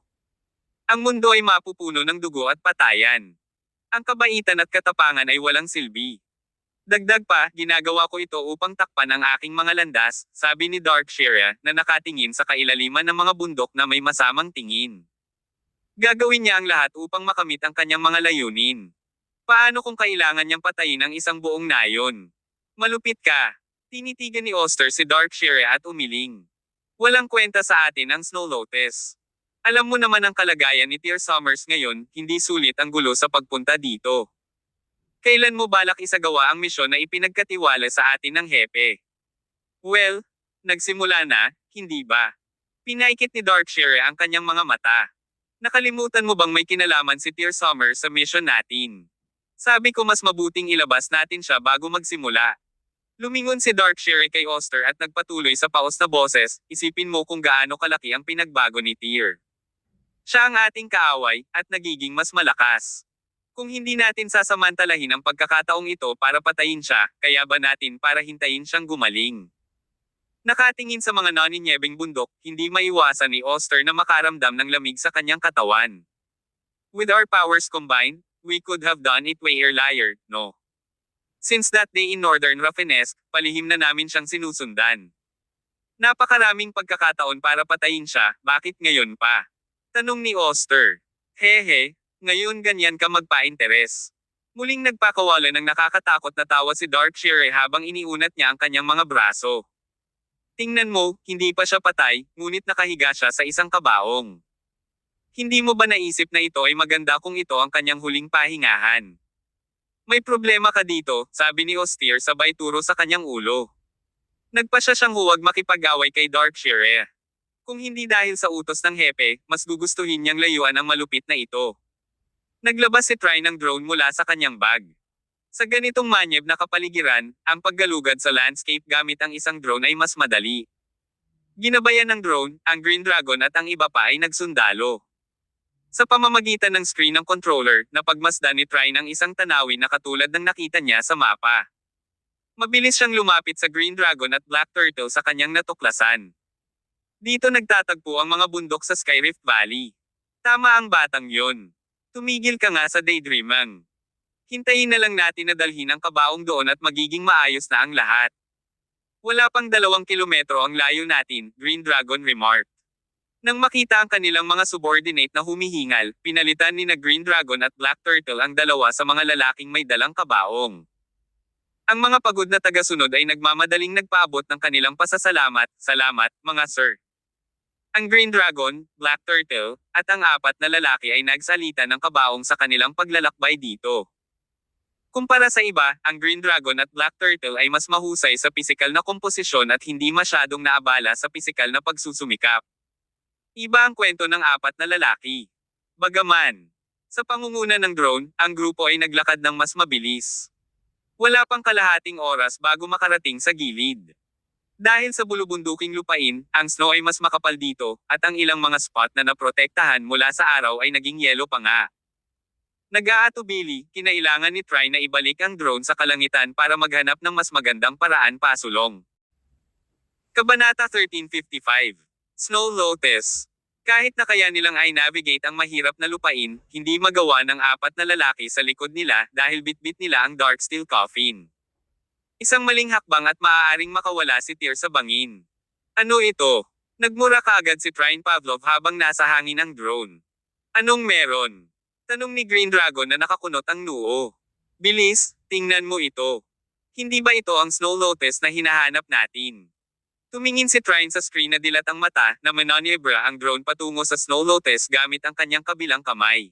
Ang mundo ay mapupuno ng dugo at patayan. Ang kabaitan at katapangan ay walang silbi. Dagdag pa, ginagawa ko ito upang takpan ang aking mga landas, sabi ni Darkshire, na nakatingin sa kailaliman ng mga bundok na may masamang tingin. Gagawin niya ang lahat upang makamit ang kanyang mga layunin. Paano kung kailangan niyang patayin ang isang buong nayon? Malupit ka. Tinitigan ni Oster si Darkshire at umiling. Walang kwenta sa atin ang Snow Lotus. Alam mo naman ang kalagayan ni Tear Summers ngayon, hindi sulit ang gulo sa pagpunta dito. Kailan mo balak isagawa ang misyon na ipinagkatiwala sa atin ng hepe? Well, nagsimula na, hindi ba? Pinaikit ni Darkshire ang kanyang mga mata. Nakalimutan mo bang may kinalaman si Tear Summers sa mission natin? Sabi ko mas mabuting ilabas natin siya bago magsimula. Lumingon si Darkshire kay Oster at nagpatuloy sa paos na boses, isipin mo kung gaano kalaki ang pinagbago ni Tear. Siya ang ating kaaway, at nagiging mas malakas. Kung hindi natin sasamantalahin ang pagkakataong ito para patayin siya, kaya ba natin para hintayin siyang gumaling? Nakatingin sa mga naninyebeng bundok, hindi maiwasan ni Oster na makaramdam ng lamig sa kanyang katawan. With our powers combined, we could have done it way earlier, no? Since that day in Northern Rafinesque, palihim na namin siyang sinusundan. Napakaraming pagkakataon para patayin siya, bakit ngayon pa? Tanong ni Oster. Hehe, ngayon ganyan ka magpa-interes. Muling nagpakawala ng nakakatakot na tawa si Darkshire habang iniunat niya ang kanyang mga braso. Tingnan mo, hindi pa siya patay, ngunit nakahiga siya sa isang kabaong. Hindi mo ba naisip na ito ay maganda kung ito ang kanyang huling pahingahan? May problema ka dito, sabi ni Oster sabay turo sa kanyang ulo. Nagpa siya siyang huwag makipag-away kay Darkshire. Kung hindi dahil sa utos ng hepe, mas gugustuhin niyang layuan ang malupit na ito. Naglabas si Try ng drone mula sa kanyang bag. Sa ganitong manyeb na kapaligiran, ang paggalugad sa landscape gamit ang isang drone ay mas madali. Ginabayan ng drone, ang Green Dragon at ang iba pa ay nagsundalo. Sa pamamagitan ng screen ng controller, napagmasdan ni Try ng isang tanawin na katulad ng nakita niya sa mapa. Mabilis siyang lumapit sa Green Dragon at Black Turtle sa kanyang natuklasan. Dito nagtatagpo ang mga bundok sa Skyrift Valley. Tama ang batang yon. Tumigil ka nga sa daydreaming. Hintayin na lang natin na dalhin ang kabaong doon at magiging maayos na ang lahat. Wala pang 2 kilometro ang layo natin, Green Dragon remarked. Nang makita ang kanilang mga subordinate na humihingal, pinalitan ni na Green Dragon at Black Turtle ang dalawa sa mga lalaking may dalang kabaong. Ang mga pagod na tagasunod ay nagmamadaling nagpaabot ng kanilang pasasalamat, salamat, mga sir. Ang Green Dragon, Black Turtle, at ang 4 na lalaki ay nagsalita ng kabaong sa kanilang paglalakbay dito. Kumpara sa iba, ang Green Dragon at Black Turtle ay mas mahusay sa pisikal na komposisyon at hindi masyadong naabala sa pisikal na pagsusumikap. Iba ang kwento ng 4 na lalaki. Bagaman, sa pangunguna ng drone, ang grupo ay naglakad ng mas mabilis. Wala pang kalahating oras bago makarating sa gilid. Dahil sa bulubunduking lupain, ang snow ay mas makapal dito, at ang ilang mga spot na naprotektahan mula sa araw ay naging yelo pa nga. Nag-aatubili, kinailangan ni Try na ibalik ang drone sa kalangitan para maghanap ng mas magandang paraan pasulong. Kabanata 1355. Snow Lotus. Kahit na kaya nilang ay navigate ang mahirap na lupain, hindi magawa ng 4 na lalaki sa likod nila dahil bitbit nila ang dark steel coffin. Isang maling hakbang at maaaring makawala si Tear sa bangin. Ano ito? Nagmura kaagad si Trine Pavlov habang nasa hangin ang drone. Anong meron? Tanong ni Green Dragon na nakakunot ang noo. Bilis, tingnan mo ito. Hindi ba ito ang Snow Lotus na hinahanap natin? Tumingin si Trine sa screen na dilat ang mata na manonyebra ang drone patungo sa Snow Lotus gamit ang kanyang kabilang kamay.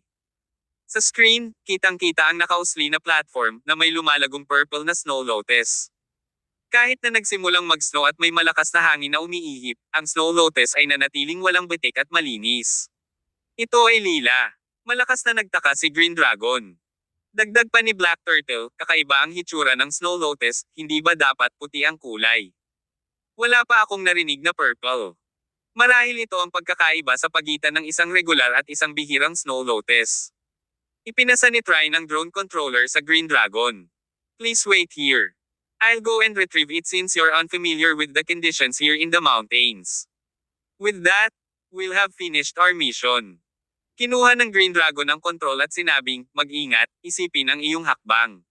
Sa screen, kitang-kita ang nakausli na platform na may lumalagong purple na Snow Lotus. Kahit na nagsimulang mag-snow at may malakas na hangin na umiihip, ang Snow Lotus ay nanatiling walang bitik at malinis. Ito ay lila. Malakas na nagtaka si Green Dragon. Dagdag pa ni Black Turtle, kakaiba ang hitsura ng Snow Lotus, hindi ba dapat puti ang kulay? Wala pa akong narinig na purple. Marahil ito ang pagkakaiba sa pagitan ng isang regular at isang bihirang Snow Lotus. Ipinasa ni Trine ang drone controller sa Green Dragon. Please wait here. I'll go and retrieve it since you're unfamiliar with the conditions here in the mountains. With that, we'll have finished our mission. Kinuha ng Green Dragon ang control at sinabing, mag-ingat, isipin ang iyong hakbang.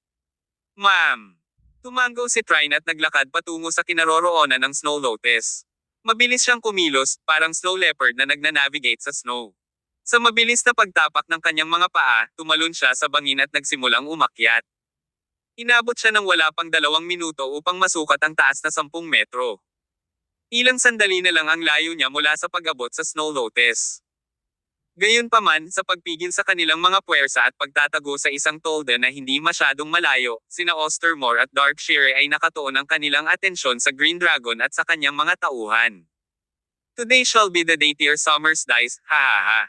Ma'am. Tumango si Trine at naglakad patungo sa kinaroroonan ng Snow Lotus. Mabilis siyang kumilos, parang snow leopard na nagnanavigate sa snow. Sa mabilis na pagtapak ng kanyang mga paa, tumalon siya sa bangin at nagsimulang umakyat. Inabot siya ng wala pang 2 minuto upang masukat ang taas na 10 metro. Ilang sandali na lang ang layo niya mula sa pag-abot sa Snow Lotus. Gayunpaman, sa pagpigil sa kanilang mga puwersa at pagtatago sa isang tolda na hindi masyadong malayo, sina Ostermore at Darkshire ay nakatuon ang kanilang atensyon sa Green Dragon at sa kanyang mga tauhan. Today shall be the day Tear Summers dies, ha ha ha.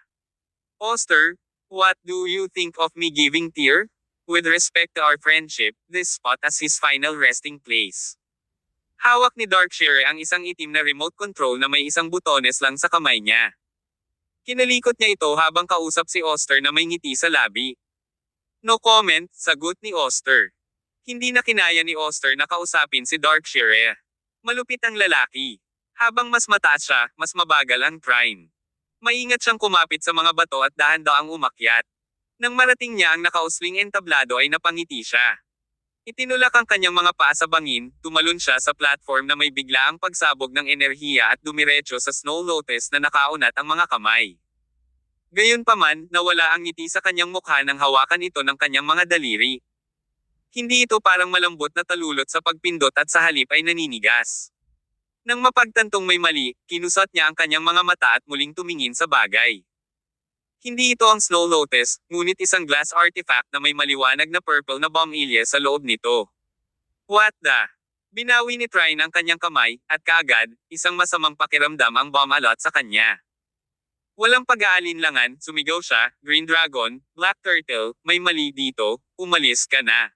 Oster, what do you think of me giving Tear? With respect to our friendship, this spot as his final resting place. Hawak ni Darkshire ang isang itim na remote control na may isang butones lang sa kamay niya. Kinalikot niya ito habang kausap si Oster na may ngiti sa labi. No comment, sagot ni Oster. Hindi na kinaya ni Oster na kausapin si Darkshire. Malupit ang lalaki. Habang mas mataas siya, mas mabagal ang Trine. Maingat siyang kumapit sa mga bato at dahan-daang umakyat. Nang marating niya ang nakausling entablado ay napangiti siya. Itinulak ang kanyang mga paa sa bangin, tumalon siya sa platform na may biglaang pagsabog ng enerhiya at dumiretso sa Snow Lotus na nakaunat ang mga kamay. Gayunpaman, nawala ang ngiti sa kanyang mukha nang hawakan ito ng kanyang mga daliri. Hindi ito parang malambot na talulot sa pagpindot at sa halip ay naninigas. Nang mapagtantong may mali, kinusat niya ang kanyang mga mata at muling tumingin sa bagay. Hindi ito ang Snow Lotus, ngunit isang glass artifact na may maliwanag na purple na bomb ilya sa loob nito. What the? Binawi ni Trine ang kanyang kamay, at kaagad, isang masamang pakiramdam ang bomb alot sa kanya. Walang pag-aalinlangan, sumigaw siya, Green Dragon, Black Turtle, may mali dito, umalis ka na.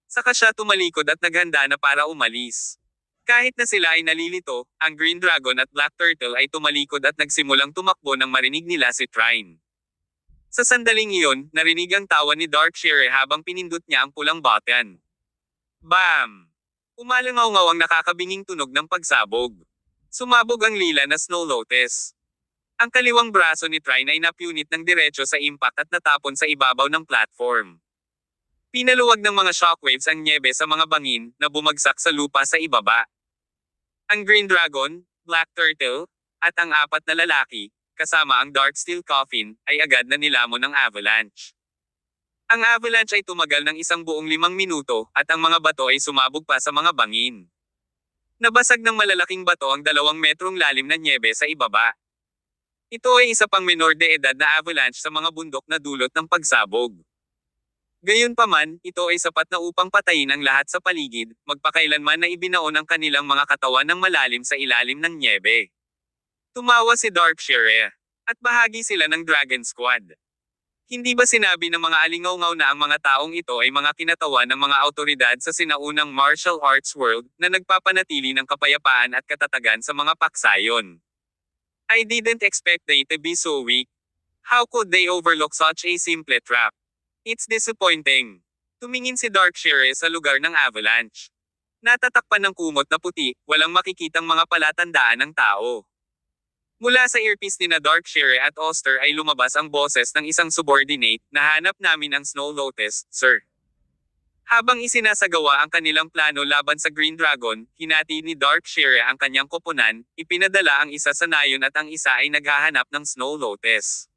Saka siya tumalikod at naghanda na para umalis. Kahit na sila ay nalilito, ang Green Dragon at Black Turtle ay tumalikod at nagsimulang tumakbo nang marinig nila si Trine. Sa sandaling iyon, narinig ang tawa ni Darkshire habang pinindot niya ang pulang button. Bam! Umalangaw-ngaw ang nakakabinging tunog ng pagsabog. Sumabog ang lila na Snow Lotus. Ang kaliwang braso ni Trine ay napunit ng diretso sa impact at natapon sa ibabaw ng platform. Pinaluwag ng mga shockwaves ang nyebe sa mga bangin na bumagsak sa lupa sa ibaba. Ang Green Dragon, Black Turtle, at ang 4 na lalaki, kasama ang Dark Steel Coffin, ay agad na nilamon ng avalanche. Ang avalanche ay tumagal ng 1 buong 5 minuto, at ang mga bato ay sumabog pa sa mga bangin. Nabasag ng malalaking bato ang 2 metrong lalim na nyebe sa ibaba. Ito ay isa pang menor de edad na avalanche sa mga bundok na dulot ng pagsabog. Gayunpaman, ito ay sapat na upang patayin ang lahat sa paligid, magpakailanman na ibinaon ang kanilang mga katawan ng malalim sa ilalim ng nyebe. Tumawa si Darkshire. At bahagi sila ng Dragon Squad. Hindi ba sinabi ng mga alingaw-ngaw na ang mga taong ito ay mga kinatawan ng mga autoridad sa sinaunang martial arts world, na nagpapanatili ng kapayapaan at katatagan sa mga paksayon? I didn't expect they to be so weak. How could they overlook such a simple trap? It's disappointing. Tumingin si Darkshire sa lugar ng avalanche. Natatakpan ng kumot na puti, walang makikitang mga palatandaan ng tao. Mula sa earpiece ni na Darkshire at Oster ay lumabas ang boses ng isang subordinate, nahanap namin ang Snow Lotus, sir. Habang isinasagawa ang kanilang plano laban sa Green Dragon, hinati ni Darkshire ang kanyang koponan, ipinadala ang isa sa nayon at ang isa ay naghahanap ng Snow Lotus.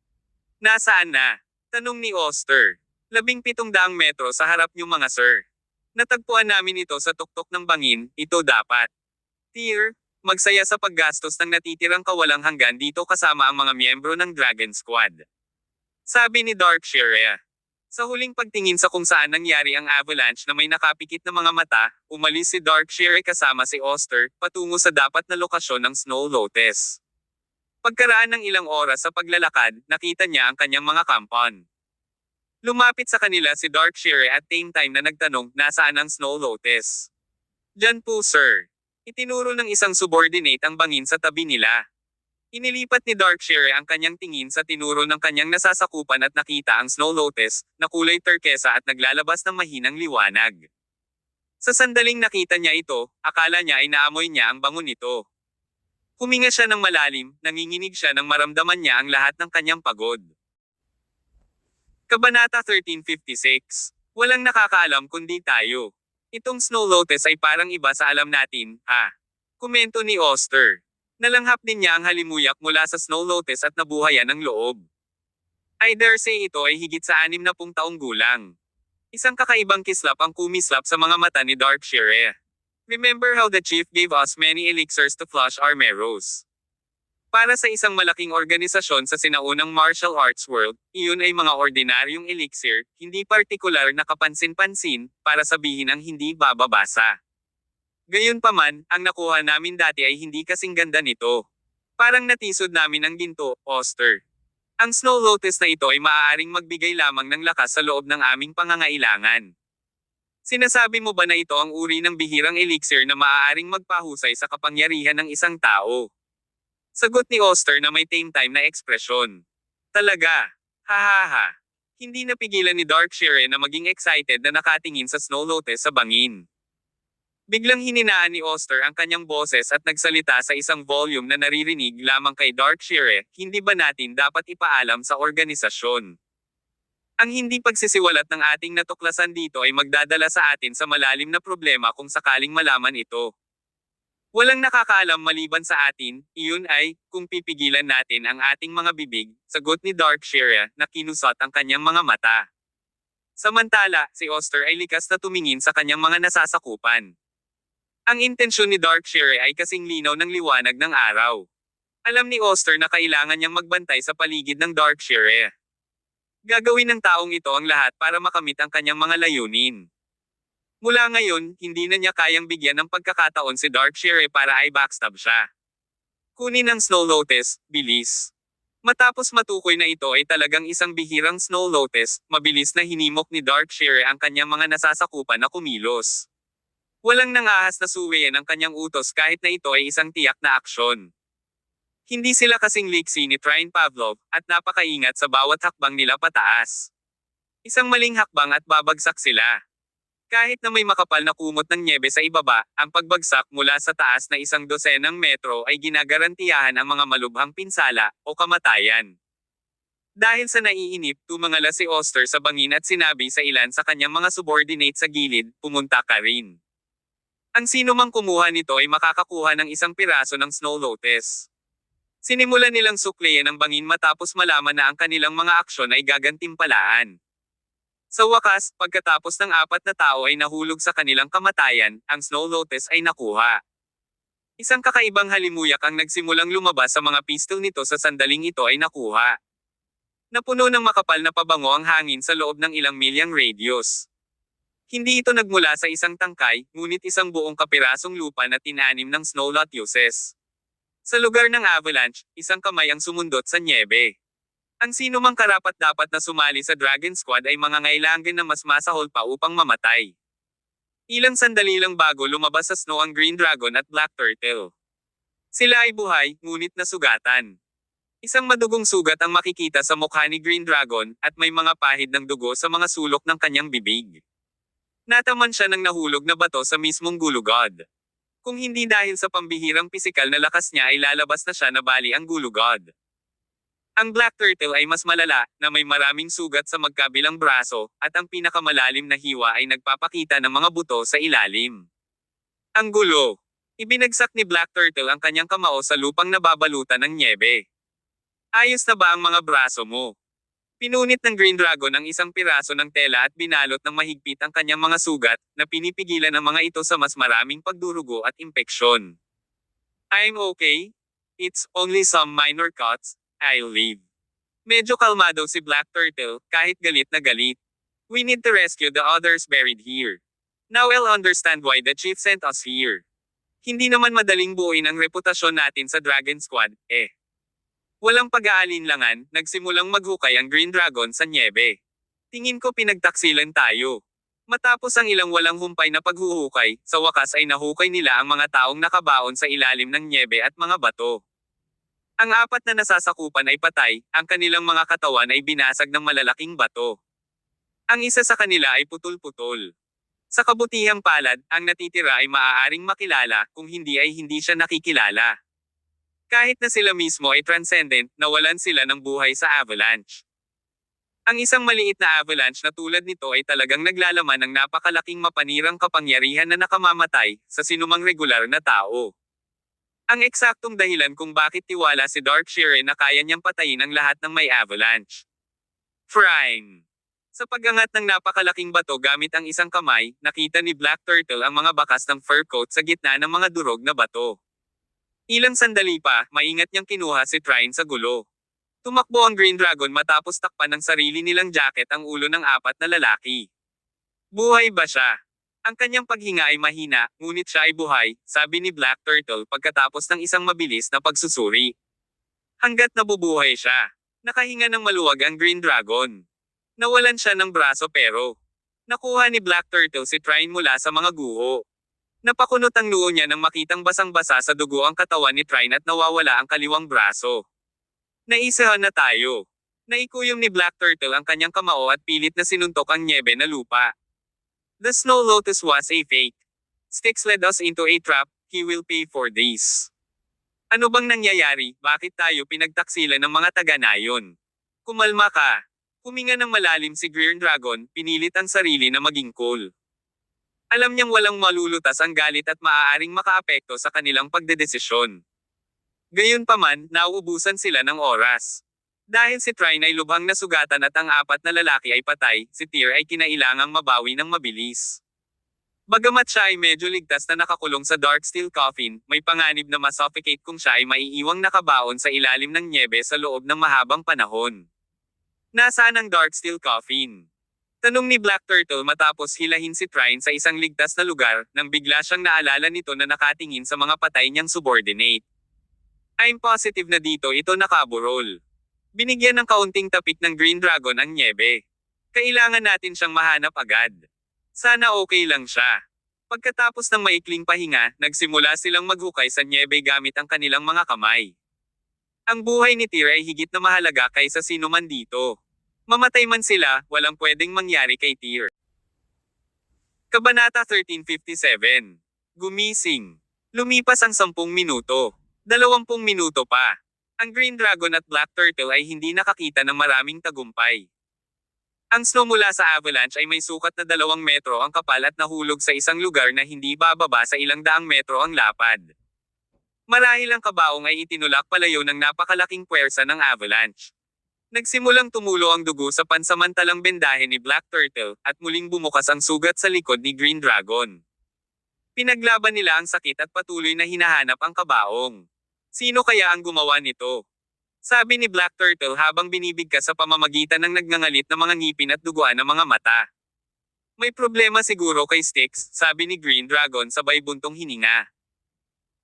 Nasaan na? Tanong ni Oster. 1700 metro sa harap niyo mga sir. Natagpuan namin ito sa tuktok ng bangin, ito dapat. Tear, magsaya sa paggastos ng natitirang kawalang hanggan dito kasama ang mga miyembro ng Dragon Squad. Sabi ni Darkshire. Sa huling pagtingin sa kung saan nangyari ang avalanche na may nakapikit na mga mata, umalis si Darkshire kasama si Oster, patungo sa dapat na lokasyon ng Snow Lotus. Pagkaraan ng ilang oras sa paglalakad, nakita niya ang kanyang mga kampon. Lumapit sa kanila si Darkshire at same time na nagtanong, nasaan ang Snow Lotus? Diyan po sir. Itinuro ng isang subordinate ang bangin sa tabi nila. Inilipat ni Darkshire ang kanyang tingin sa tinuro ng kanyang nasasakupan at nakita ang Snow Lotus, na kulay turkesa at naglalabas ng mahinang liwanag. Sa sandaling nakita niya ito, akala niya ay naamoy niya ang bango nito. Huminga siya ng malalim, nanginginig siya nang maramdaman niya ang lahat ng kanyang pagod. Kabanata 1356. Walang nakakaalam kundi tayo. Itong Snow Lotus ay parang iba sa alam natin, ha? Komento ni Oster. Nalanghap din niya ang halimuyak mula sa Snow Lotus at nabuhayan ng loob. I dare say ito ay higit sa 60 taong gulang. Isang kakaibang kislap ang kumislap sa mga mata ni Darkshire. Remember how the chief gave us many elixirs to flush our marrows. Para sa isang malaking organisasyon sa sinaunang martial arts world, iyon ay mga ordinaryong elixir, hindi partikular na kapansin-pansin, para sabihin ang hindi bababasa. Gayunpaman, ang nakuha namin dati ay hindi kasing ganda nito. Parang natisod namin ang ginto, Oster. Ang Snow Lotus na ito ay maaaring magbigay lamang ng lakas sa loob ng aming pangangailangan. Sinasabi mo ba na ito ang uri ng bihirang elixir na maaaring magpahusay sa kapangyarihan ng isang tao? Sagot ni Oster na may tame time na ekspresyon. Talaga? Hahaha. Hindi napigilan ni Darkshire na maging excited na nakatingin sa Snow Lotus sa bangin. Biglang hininaan ni Oster ang kanyang boses at nagsalita sa isang volume na naririnig lamang kay Darkshire, hindi ba natin dapat ipaalam sa organisasyon? Ang hindi pagsisiwalat ng ating natuklasan dito ay magdadala sa atin sa malalim na problema kung sakaling malaman ito. Walang nakakaalam maliban sa atin, iyon ay, kung pipigilan natin ang ating mga bibig, sagot ni Darkshire, na kinusot ang kanyang mga mata. Samantala, si Oster ay likas na tumingin sa kanyang mga nasasakupan. Ang intensyon ni Darkshire ay kasing linaw ng liwanag ng araw. Alam ni Oster na kailangan niyang magbantay sa paligid ng Darkshire. Gagawin ng taong ito ang lahat para makamit ang kanyang mga layunin. Mula ngayon, hindi na niya kayang bigyan ng pagkakataon si Darkshire para ay backstab siya. Kunin ang Snow Lotus, bilis. Matapos matukoy na ito ay talagang isang bihirang Snow Lotus, mabilis na hinimok ni Darkshire ang kanyang mga nasasakupan na kumilos. Walang nangahas na suwayan ang kanyang utos kahit na ito ay isang tiyak na aksyon. Hindi sila kasing liksi ni Trine Pavlov, at napakaingat sa bawat hakbang nila pataas. Isang maling hakbang at babagsak sila. Kahit na may makapal na kumot ng nyebe sa ibaba, ang pagbagsak mula sa taas na 12 metro ay ginagarantiyahan ang mga malubhang pinsala, o kamatayan. Dahil sa naiinip, tumangala si Oster sa bangin at sinabi sa ilan sa kanyang mga subordinate sa gilid, pumunta ka rin. Ang sino mang kumuha nito ay makakakuha ng isang piraso ng Snow Lotus. Sinimulan nilang suklian ang bangin matapos malaman na ang kanilang mga aksyon ay gagantimpalaan. Sa wakas, pagkatapos ng 4 na tao ay nahulog sa kanilang kamatayan, ang Snow Lotus ay nakuha. Isang kakaibang halimuyak ang nagsimulang lumabas sa mga pistol nito sa sandaling ito ay nakuha. Napuno ng makapal na pabango ang hangin sa loob ng ilang milyang radius. Hindi ito nagmula sa isang tangkay, ngunit isang buong kapirasong lupa na tinanim ng Snow Lotuses. Sa lugar ng avalanche, isang kamay ang sumundot sa nyebe. Ang sino mang karapat-dapat na sumali sa Dragon Squad ay mangangailangan na mas masahol pa upang mamatay. Ilang sandali lang bago lumabas sa snow ang Green Dragon at Black Turtle. Sila ay buhay, ngunit nasugatan. Isang madugong sugat ang makikita sa mukha ni Green Dragon, at may mga pahid ng dugo sa mga sulok ng kanyang bibig. Nataman siya ng nahulog na bato sa mismong gulugod. Kung hindi dahil sa pambihirang pisikal na lakas niya ay lalabas na siya na bali ang gulugod. Ang Black Turtle ay mas malala, na may maraming sugat sa magkabilang braso, at ang pinakamalalim na hiwa ay nagpapakita ng mga buto sa ilalim. Ang gulo! Ibinagsak ni Black Turtle ang kanyang kamao sa lupang nababalutan ng nyebe. Ayos na ba ang mga braso mo? Pinunit ng Green Dragon ang isang piraso ng tela at binalot ng mahigpit ang kanyang mga sugat, na pinipigilan ang mga ito sa mas maraming pagdurugo at impeksyon. I'm okay. It's only some minor cuts, I'll leave. Medyo kalmado si Black Turtle, kahit galit na galit. We need to rescue the others buried here. Now I'll understand why the chief sent us here. Hindi naman madaling buuin ang reputasyon natin sa Dragon Squad, eh. Walang pag-aalinlangan, nagsimulang maghukay ang Green Dragon sa nyebe. Tingin ko pinagtaksilan tayo. Matapos ang ilang walang humpay na paghuhukay, sa wakas ay nahukay nila ang mga taong nakabaon sa ilalim ng nyebe at mga bato. Ang apat na nasasakupan ay patay, ang kanilang mga katawan ay binasag ng malalaking bato. Ang isa sa kanila ay putol-putol. Sa kabutihang palad, ang natitira ay maaaring makilala, kung hindi ay hindi siya nakikilala. Kahit na sila mismo ay transcendent, nawalan sila ng buhay sa avalanche. Ang isang maliit na avalanche na tulad nito ay talagang naglalaman ng napakalaking mapanirang kapangyarihan na nakamamatay, sa sinumang regular na tao. Ang eksaktong dahilan kung bakit tiwala si Darkshire na kaya niyang patayin ang lahat ng may avalanche. Prime. Sa pag-angat ng napakalaking bato gamit ang isang kamay, nakita ni Black Turtle ang mga bakas ng fur coat sa gitna ng mga durog na bato. Ilang sandali pa, maingat niyang kinuha si Trine sa gulo. Tumakbo ang Green Dragon matapos takpan ng sarili nilang jacket ang ulo ng apat na lalaki. Buhay ba siya? Ang kanyang paghinga ay mahina, ngunit siya ay buhay, sabi ni Black Turtle pagkatapos ng isang mabilis na pagsusuri. Hanggat nabubuhay siya, nakahinga ng maluwag ang Green Dragon. Nawalan siya ng braso pero nakuha ni Black Turtle si Trine mula sa mga guho. Napakunot ang noo niya nang makitang basang-basa sa dugo ang katawan ni Trine at nawawala ang kaliwang braso. Naisahan na tayo. Naikuyom ni Black Turtle ang kanyang kamao at pilit na sinuntok ang nyebe na lupa. The Snow Lotus was a fake. Styx led us into a trap, he will pay for this. Ano bang nangyayari, bakit tayo pinagtaksilan ng mga taga-nayon? Kumalma ka. Huminga ng malalim si Green Dragon, pinilit ang sarili na maging cool. Alam niyang walang malulutas ang galit at maaaring makaapekto sa kanilang pagdedesisyon. Gayunpaman, nauubusan sila ng oras. Dahil si Trine ay lubhang nasugatan at ang apat na lalaki ay patay, si Tyr ay kinailangang mabawi ng mabilis. Bagamat siya ay medyo ligtas na nakakulong sa dark steel coffin, may panganib na masuffocate kung siya ay maiiwang nakabaon sa ilalim ng nyebe sa loob ng mahabang panahon. Nasaan ang dark steel coffin? Tanong ni Black Turtle matapos hilahin si Trine sa isang ligtas na lugar, nang bigla siyang naalala nito na nakatingin sa mga patay niyang subordinate. I'm positive na dito ito nakaburol. Binigyan ng kaunting tapik ng Green Dragon ang nyebe. Kailangan natin siyang mahanap agad. Sana okay lang siya. Pagkatapos ng maikling pahinga, nagsimula silang maghukay sa nyebe gamit ang kanilang mga kamay. Ang buhay ni Tyr ay higit na mahalaga kaysa sino man dito. Mamatay man sila, walang pwedeng mangyari kay Tyr. Kabanata 1357. Gumising. Lumipas ang 10 minuto. 20 minuto pa. Ang Green Dragon at Black Turtle ay hindi nakakita ng maraming tagumpay. Ang snow mula sa avalanche ay may sukat na 2 metro ang kapal at nahulog sa isang lugar na hindi bababa sa ilang daang metro ang lapad. Marahil ang kabaong ay itinulak palayo ng napakalaking puwersa ng avalanche. Nagsimulang tumulo ang dugo sa pansamantalang bendahe ni Black Turtle, at muling bumukas ang sugat sa likod ni Green Dragon. Pinaglaban nila ang sakit at patuloy na hinahanap ang kabaong. Sino kaya ang gumawa nito? Sabi ni Black Turtle habang binibigkas sa pamamagitan ng nagngangalit na mga ngipin at duguan ng mga mata. May problema siguro kay Styx, sabi ni Green Dragon sabay buntong hininga.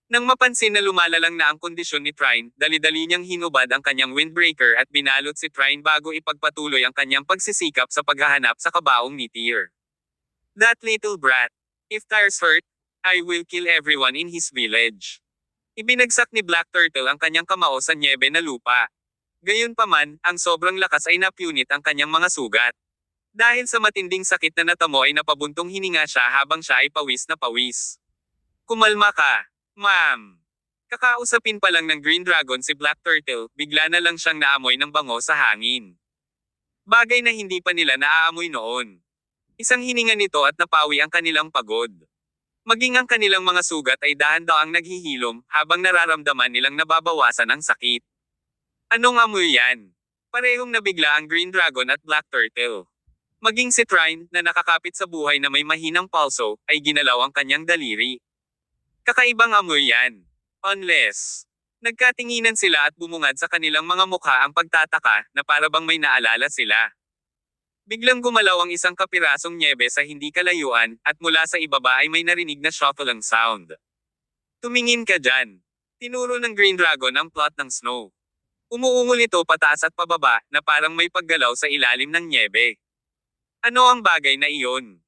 Nang mapansin na lumalalang na ang kondisyon ni Trine, dali-dali niyang hinubad ang kanyang windbreaker at binalot si Trine bago ipagpatuloy ang kanyang pagsisikap sa paghahanap sa kabaong ni Tyr. That little brat. If Tyr's hurt, I will kill everyone in his village. Ibinagsak ni Black Turtle ang kanyang kamao sa nyebe na lupa. Gayunpaman, ang sobrang lakas ay napunit ang kanyang mga sugat. Dahil sa matinding sakit na natamo ay napabuntong hininga siya habang siya ay pawis na pawis. Kumalma ka. Ma'am. Kakausapin pa lang ng Green Dragon si Black Turtle, bigla na lang siyang naamoy ng bango sa hangin. Bagay na hindi pa nila naaamoy noon. Isang hininga nito at napawi ang kanilang pagod. Maging ang kanilang mga sugat ay dahan-daang naghihilom, habang nararamdaman nilang nababawasan ang sakit. Anong amoy yan? Parehong nabigla ang Green Dragon at Black Turtle. Maging si Trine, na nakakapit sa buhay na may mahinang pulso, ay ginalaw ang kanyang daliri. Kakaibang amoy yan. Unless, nagkatinginan sila at bumungad sa kanilang mga mukha ang pagtataka, na para bang may naalala sila. Biglang gumalaw ang isang kapirasong nyebe sa hindi kalayuan, at mula sa ibaba ay may narinig na shuffling sound. Tumingin ka dyan. Tinuro ng Green Dragon ang plot ng Snow. Umuungol ito pataas at pababa, na parang may paggalaw sa ilalim ng nyebe. Ano ang bagay na iyon?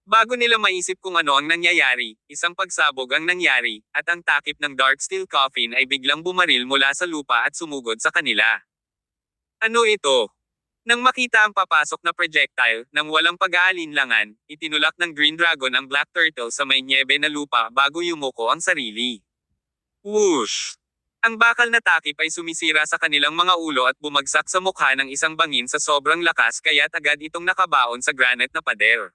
Bago nila maisip kung ano ang nangyayari, isang pagsabog ang nangyari, at ang takip ng Dark Steel Coffin ay biglang bumaril mula sa lupa at sumugod sa kanila. Ano ito? Nang makita ang papasok na projectile, nang walang pag-aalinlangan, itinulak ng Green Dragon ang Black Turtle sa may nyebe na lupa bago yumuko ang sarili. Whoosh! Ang bakal na takip ay sumisira sa kanilang mga ulo at bumagsak sa mukha ng isang bangin sa sobrang lakas kaya't agad itong nakabaon sa granite na pader.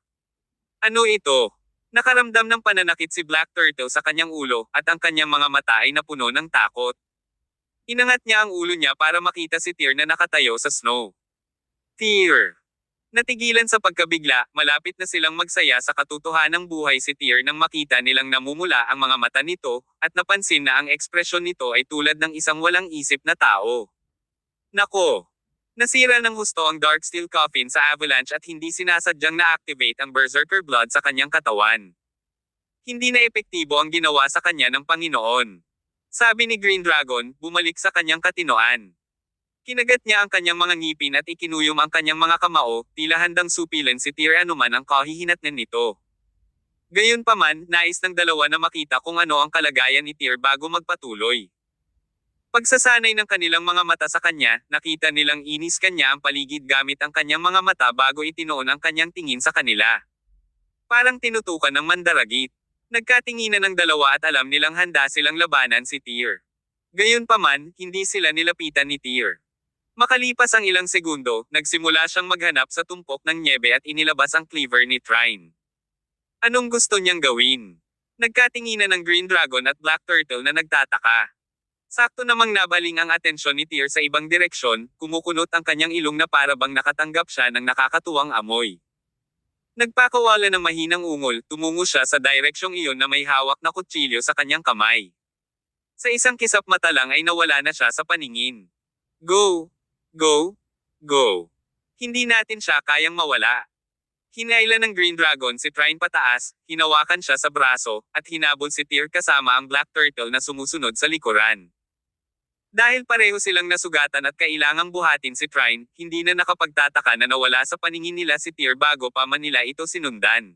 Ano ito? Nakaramdam ng pananakit si Black Turtle sa kanyang ulo at ang kanyang mga mata ay napuno ng takot. Inangat niya ang ulo niya para makita si Tyr na nakatayo sa snow. Tyr! Natigilan sa pagkabigla, malapit na silang magsaya sa katotohanang buhay si Tyr nang makita nilang namumula ang mga mata nito, at napansin na ang ekspresyon nito ay tulad ng isang walang isip na tao. Nako! Nasira ng husto ang Dark Steel Coffin sa avalanche at hindi sinasadyang na-activate ang Berserker Blood sa kanyang katawan. Hindi na epektibo ang ginawa sa kanya ng Panginoon. Sabi ni Green Dragon, bumalik sa kanyang katinoan. Kinagat niya ang kanyang mga ngipin at ikinuyom ang kanyang mga kamao, tila handang supilan si Tyr anuman ang kahihinatnan nito. Gayunpaman, nais ng dalawa na makita kung ano ang kalagayan ni Tyr bago magpatuloy. Pagsasanay ng kanilang mga mata sa kanya, nakita nilang inis kanya ang paligid gamit ang kanyang mga mata bago itinoon ang kanyang tingin sa kanila. Parang tinutukan ng mandaragit. Nagkatinginan ng dalawa at alam nilang handa silang labanan si Tyr. Gayunpaman, hindi sila nilapitan ni Tyr. Makalipas ang ilang segundo, nagsimula siyang maghanap sa tumpok ng nyebe at inilabas ang cleaver ni Trine. Anong gusto niyang gawin? Nagkatinginan ng Green Dragon at Black Turtle na nagtataka. Sakto namang nabaling ang atensyon ni Tyr sa ibang direksyon, kumukunot ang kanyang ilong na para bang nakatanggap siya ng nakakatuwang amoy. Nagpakawala ng mahinang ungol, tumungo siya sa direksyong iyon na may hawak na kutsilyo sa kanyang kamay. Sa isang kisap mata lang ay nawala na siya sa paningin. Go! Go! Go! Hindi natin siya kayang mawala. Hinailan ng Green Dragon si Trine pataas, hinawakan siya sa braso, at hinabol si Tyr kasama ang Black Turtle na sumusunod sa likuran. Dahil pareho silang nasugatan at kailangang buhatin si Trine, hindi na nakapagtataka na nawala sa paningin nila si Tyr bago pa man nila ito sinundan.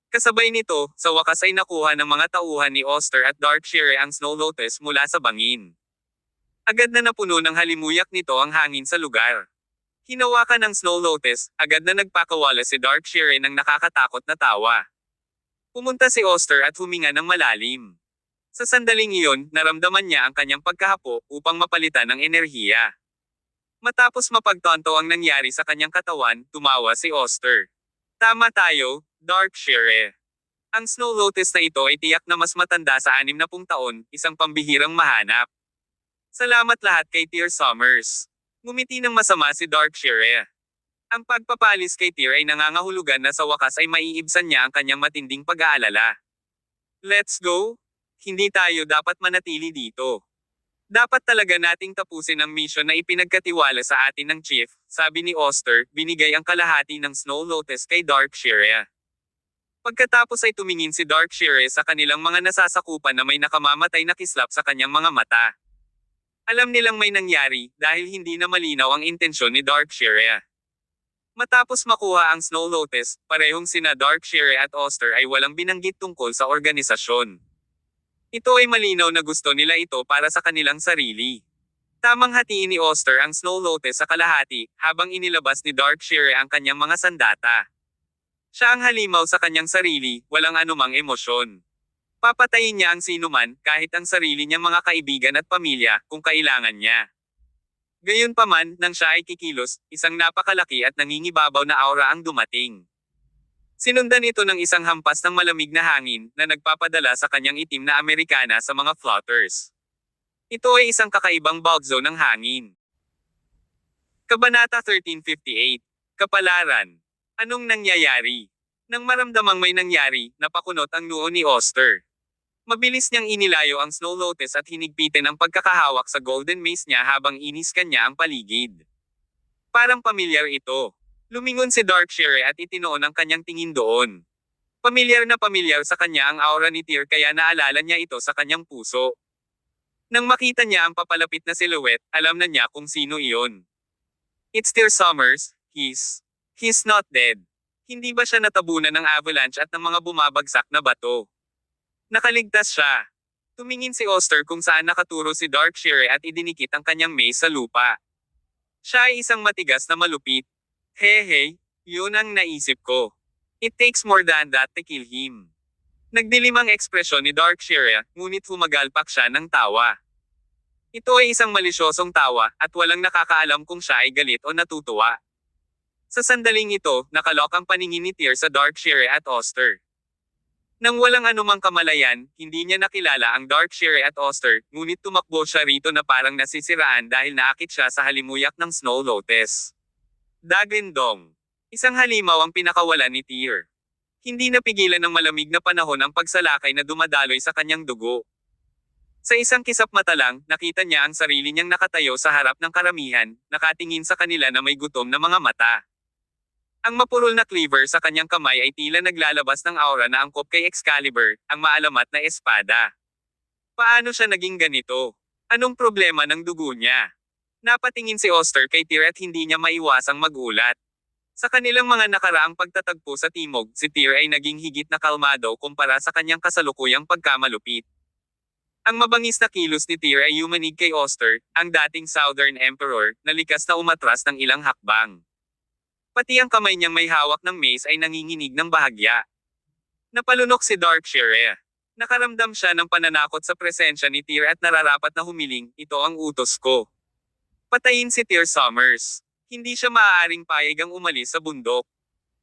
Kasabay nito, sa wakas ay nakuha ng mga tauhan ni Oster at Darkshire ang Snow Lotus mula sa bangin. Agad na napuno ng halimuyak nito ang hangin sa lugar. Hinawakan ng Snow Lotus, agad na nagpakawala si Darkshire ng nakakatakot na tawa. Pumunta si Oster at huminga ng malalim. Sa sandaling iyon, naramdaman niya ang kanyang pagkahapo upang mapalitan ng enerhiya. Matapos mapagtanto ang nangyari sa kanyang katawan, tumawa si Oster. Tama tayo, Darkshire. Ang Snow Lotus na ito ay tiyak na mas matanda sa 60 taon, isang pambihirang mahanap. Salamat lahat kay Tyr Summers. Ngumiti ng masama si Darkshire. Ang pagpapalis kay Tyr ay nangangahulugan na sa wakas ay maiibsan niya ang kanyang matinding pag-aalala. Let's go? Hindi tayo dapat manatili dito. Dapat talaga nating tapusin ang mission na ipinagkatiwala sa atin ng Chief, sabi ni Oster, binigay ang kalahati ng Snow Lotus kay Darkshire. Pagkatapos ay tumingin si Darkshire sa kanilang mga nasasakupan na may nakamamatay na kislap sa kanyang mga mata. Alam nilang may nangyari, dahil hindi na malinaw ang intensyon ni Darkshire. Matapos makuha ang Snow Lotus, parehong sina Darkshire at Oster ay walang binanggit tungkol sa organisasyon. Ito ay malinaw na gusto nila ito para sa kanilang sarili. Tamang hatiin ni Oster ang Snow Lotus sa kalahati, habang inilabas ni Darkshire ang kanyang mga sandata. Siya ang halimaw sa kanyang sarili, walang anumang emosyon. Papatayin niya ang sinuman, kahit ang sarili niyang mga kaibigan at pamilya, kung kailangan niya. Gayunpaman, nang siya ay kikilos, isang napakalaki at nangingibabaw na aura ang dumating. Sinundan ito ng isang hampas ng malamig na hangin, na nagpapadala sa kanyang itim na Amerikana sa mga floaters. Ito ay isang kakaibang bulkzo ng hangin. Kabanata 1358. Kapalaran. Anong nangyayari? Nang maramdamang may nangyari, napakunot ang noo ni Oster. Mabilis niyang inilayo ang Snow Lotus at hinigpitin ang pagkakahawak sa golden mace niya habang inis kanya ang paligid. Parang pamilyar ito. Lumingon si Darkshire at itinoon ang kanyang tingin doon. Pamilyar na pamilyar sa kanya ang aura ni Tyr kaya naalala niya ito sa kanyang puso. Nang makita niya ang papalapit na silhouette, alam na niya kung sino iyon. It's Tyr Summers, he's not dead. Hindi ba siya natabunan ng avalanche at ng mga bumabagsak na bato? Nakaligtas siya. Tumingin si Oster kung saan nakaturo si Darkshire at idinikit ang kanyang mace sa lupa. Siya ay isang matigas na malupit. Hehe, yun ang naisip ko. It takes more than that to kill him. Nagdilim ang ekspresyon ni Darkshire, ngunit humagalpak siya ng tawa. Ito ay isang malisyosong tawa, at walang nakakaalam kung siya ay galit o natutuwa. Sa sandaling ito, nakalok ang paningin ni Tyr sa Darkshire at Oster. Nang walang anumang kamalayan, hindi niya nakilala ang Darkshire at Oster, ngunit tumakbo siya rito na parang nasisiraan dahil naakit siya sa halimuyak ng Snow Lotus. Dagindong. Isang halimaw ang pinakawalan ni Tyr. Hindi napigilan ng malamig na panahon ang pagsalakay na dumadaloy sa kanyang dugo. Sa isang kisap mata lang, nakita niya ang sarili niyang nakatayo sa harap ng karamihan, nakatingin sa kanila na may gutom na mga mata. Ang mapurol na cleaver sa kanyang kamay ay tila naglalabas ng aura na angkop kay Excalibur, ang maalamat na espada. Paano siya naging ganito? Anong problema ng dugo niya? Napatingin si Oster kay Tyr at hindi niya maiwasang magulat. Sa kanilang mga nakaraang pagtatagpo sa timog, si Tyr ay naging higit na kalmado kumpara sa kanyang kasalukuyang pagkamalupit. Ang mabangis na kilos ni Tyr ay yumanig kay Oster, ang dating Southern Emperor, na likas na umatras ng ilang hakbang. Pati ang kamay niyang may hawak ng mace ay nanginginig ng bahagya. Napalunok si Darkshire. Nakaramdam siya ng pananakot sa presensya ni Tyr at nararapat na humiling, ito ang utos ko. Patayin si Tyr Summers. Hindi siya maaaring payagang umalis sa bundok.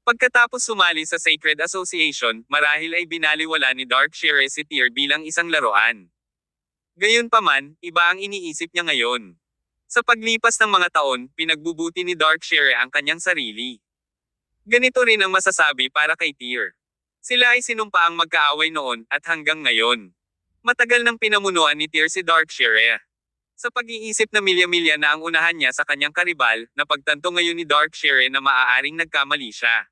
Pagkatapos sumali sa Sacred Association, marahil ay binaliwala ni Darkshire si Tyr bilang isang laruan. Gayunpaman, iba ang iniisip niya ngayon. Sa paglipas ng mga taon, pinagbubuti ni Darkshire ang kanyang sarili. Ganito rin ang masasabi para kay Tyr. Sila ay sinumpaang magkaaway noon, at hanggang ngayon. Matagal nang pinamunuan ni Tyr si Darkshire. Sa pag-iisip na milya-milya na ang unahan niya sa kanyang karibal, napagtanto ngayon ni Darkshire na maaaring nagkamali siya.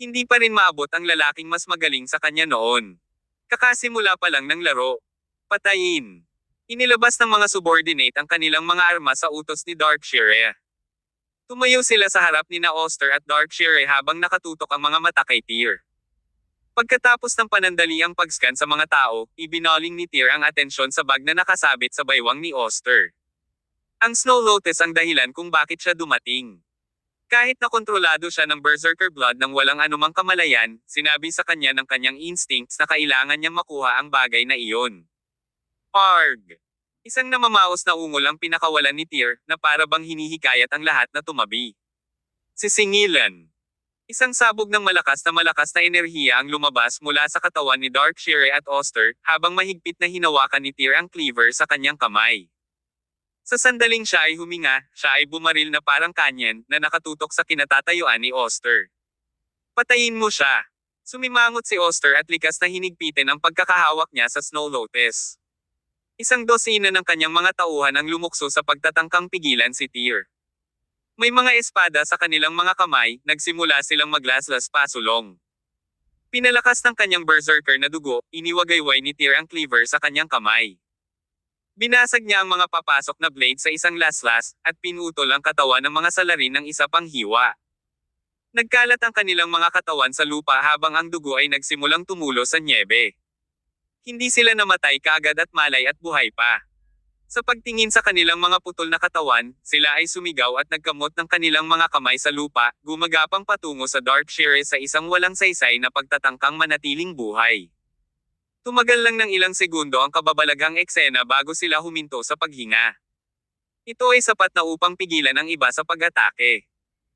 Hindi pa rin maabot ang lalaking mas magaling sa kanya noon. Kakasimula pa lang ng laro. Patayin. Inilabas ng mga subordinate ang kanilang mga armas sa utos ni Darkshire. Tumayo sila sa harap ni na Oster at Darkshire habang nakatutok ang mga mata kay Tyr. Pagkatapos ng panandaliang pag-scan sa mga tao, ibinaling ni Tyr ang atensyon sa bag na nakasabit sa baywang ni Oster. Ang Snow Lotus ang dahilan kung bakit siya dumating. Kahit na kontrolado siya ng Berserker blood nang walang anumang kamalayan, sinabi sa kanya ng kanyang instincts na kailangan niyang makuha ang bagay na iyon. Arg! Isang namamaos na ungol ang pinakawalan ni Tyr, na para bang hinihikayat ang lahat na tumabi. Sisingilan. Isang sabog ng malakas na enerhiya ang lumabas mula sa katawan ni Darkshire at Oster, habang mahigpit na hinawakan ni Tyr ang cleaver sa kanyang kamay. Sa sandaling siya ay huminga, siya ay bumaril na parang kanyan, na nakatutok sa kinatatayuan ni Oster. Patayin mo siya. Sumimangot si Oster at likas na hinigpitin ang pagkakahawak niya sa Snow Lotus. Isang dosina ng kanyang mga tauhan ang lumukso sa pagtatangkang pigilan si Tyr. May mga espada sa kanilang mga kamay, nagsimula silang maglaslas pasulong. Pinalakas ng kanyang berserker na dugo, iniwagayway ni Tyr ang cleaver sa kanyang kamay. Binasag niya ang mga papasok na blade sa isang laslas, at pinutol ang katawan ng mga salarin ng isa pang hiwa. Nagkalat ang kanilang mga katawan sa lupa habang ang dugo ay nagsimulang tumulo sa nyebe. Hindi sila namatay kaagad at malay at buhay pa. Sa pagtingin sa kanilang mga putol na katawan, sila ay sumigaw at nagkamot ng kanilang mga kamay sa lupa, gumagapang patungo sa Darkshire sa isang walang saysay na pagtatangkang manatiling buhay. Tumagal lang ng ilang segundo ang kababalaghang eksena bago sila huminto sa paghinga. Ito ay sapat na upang pigilan ang iba sa pag-atake.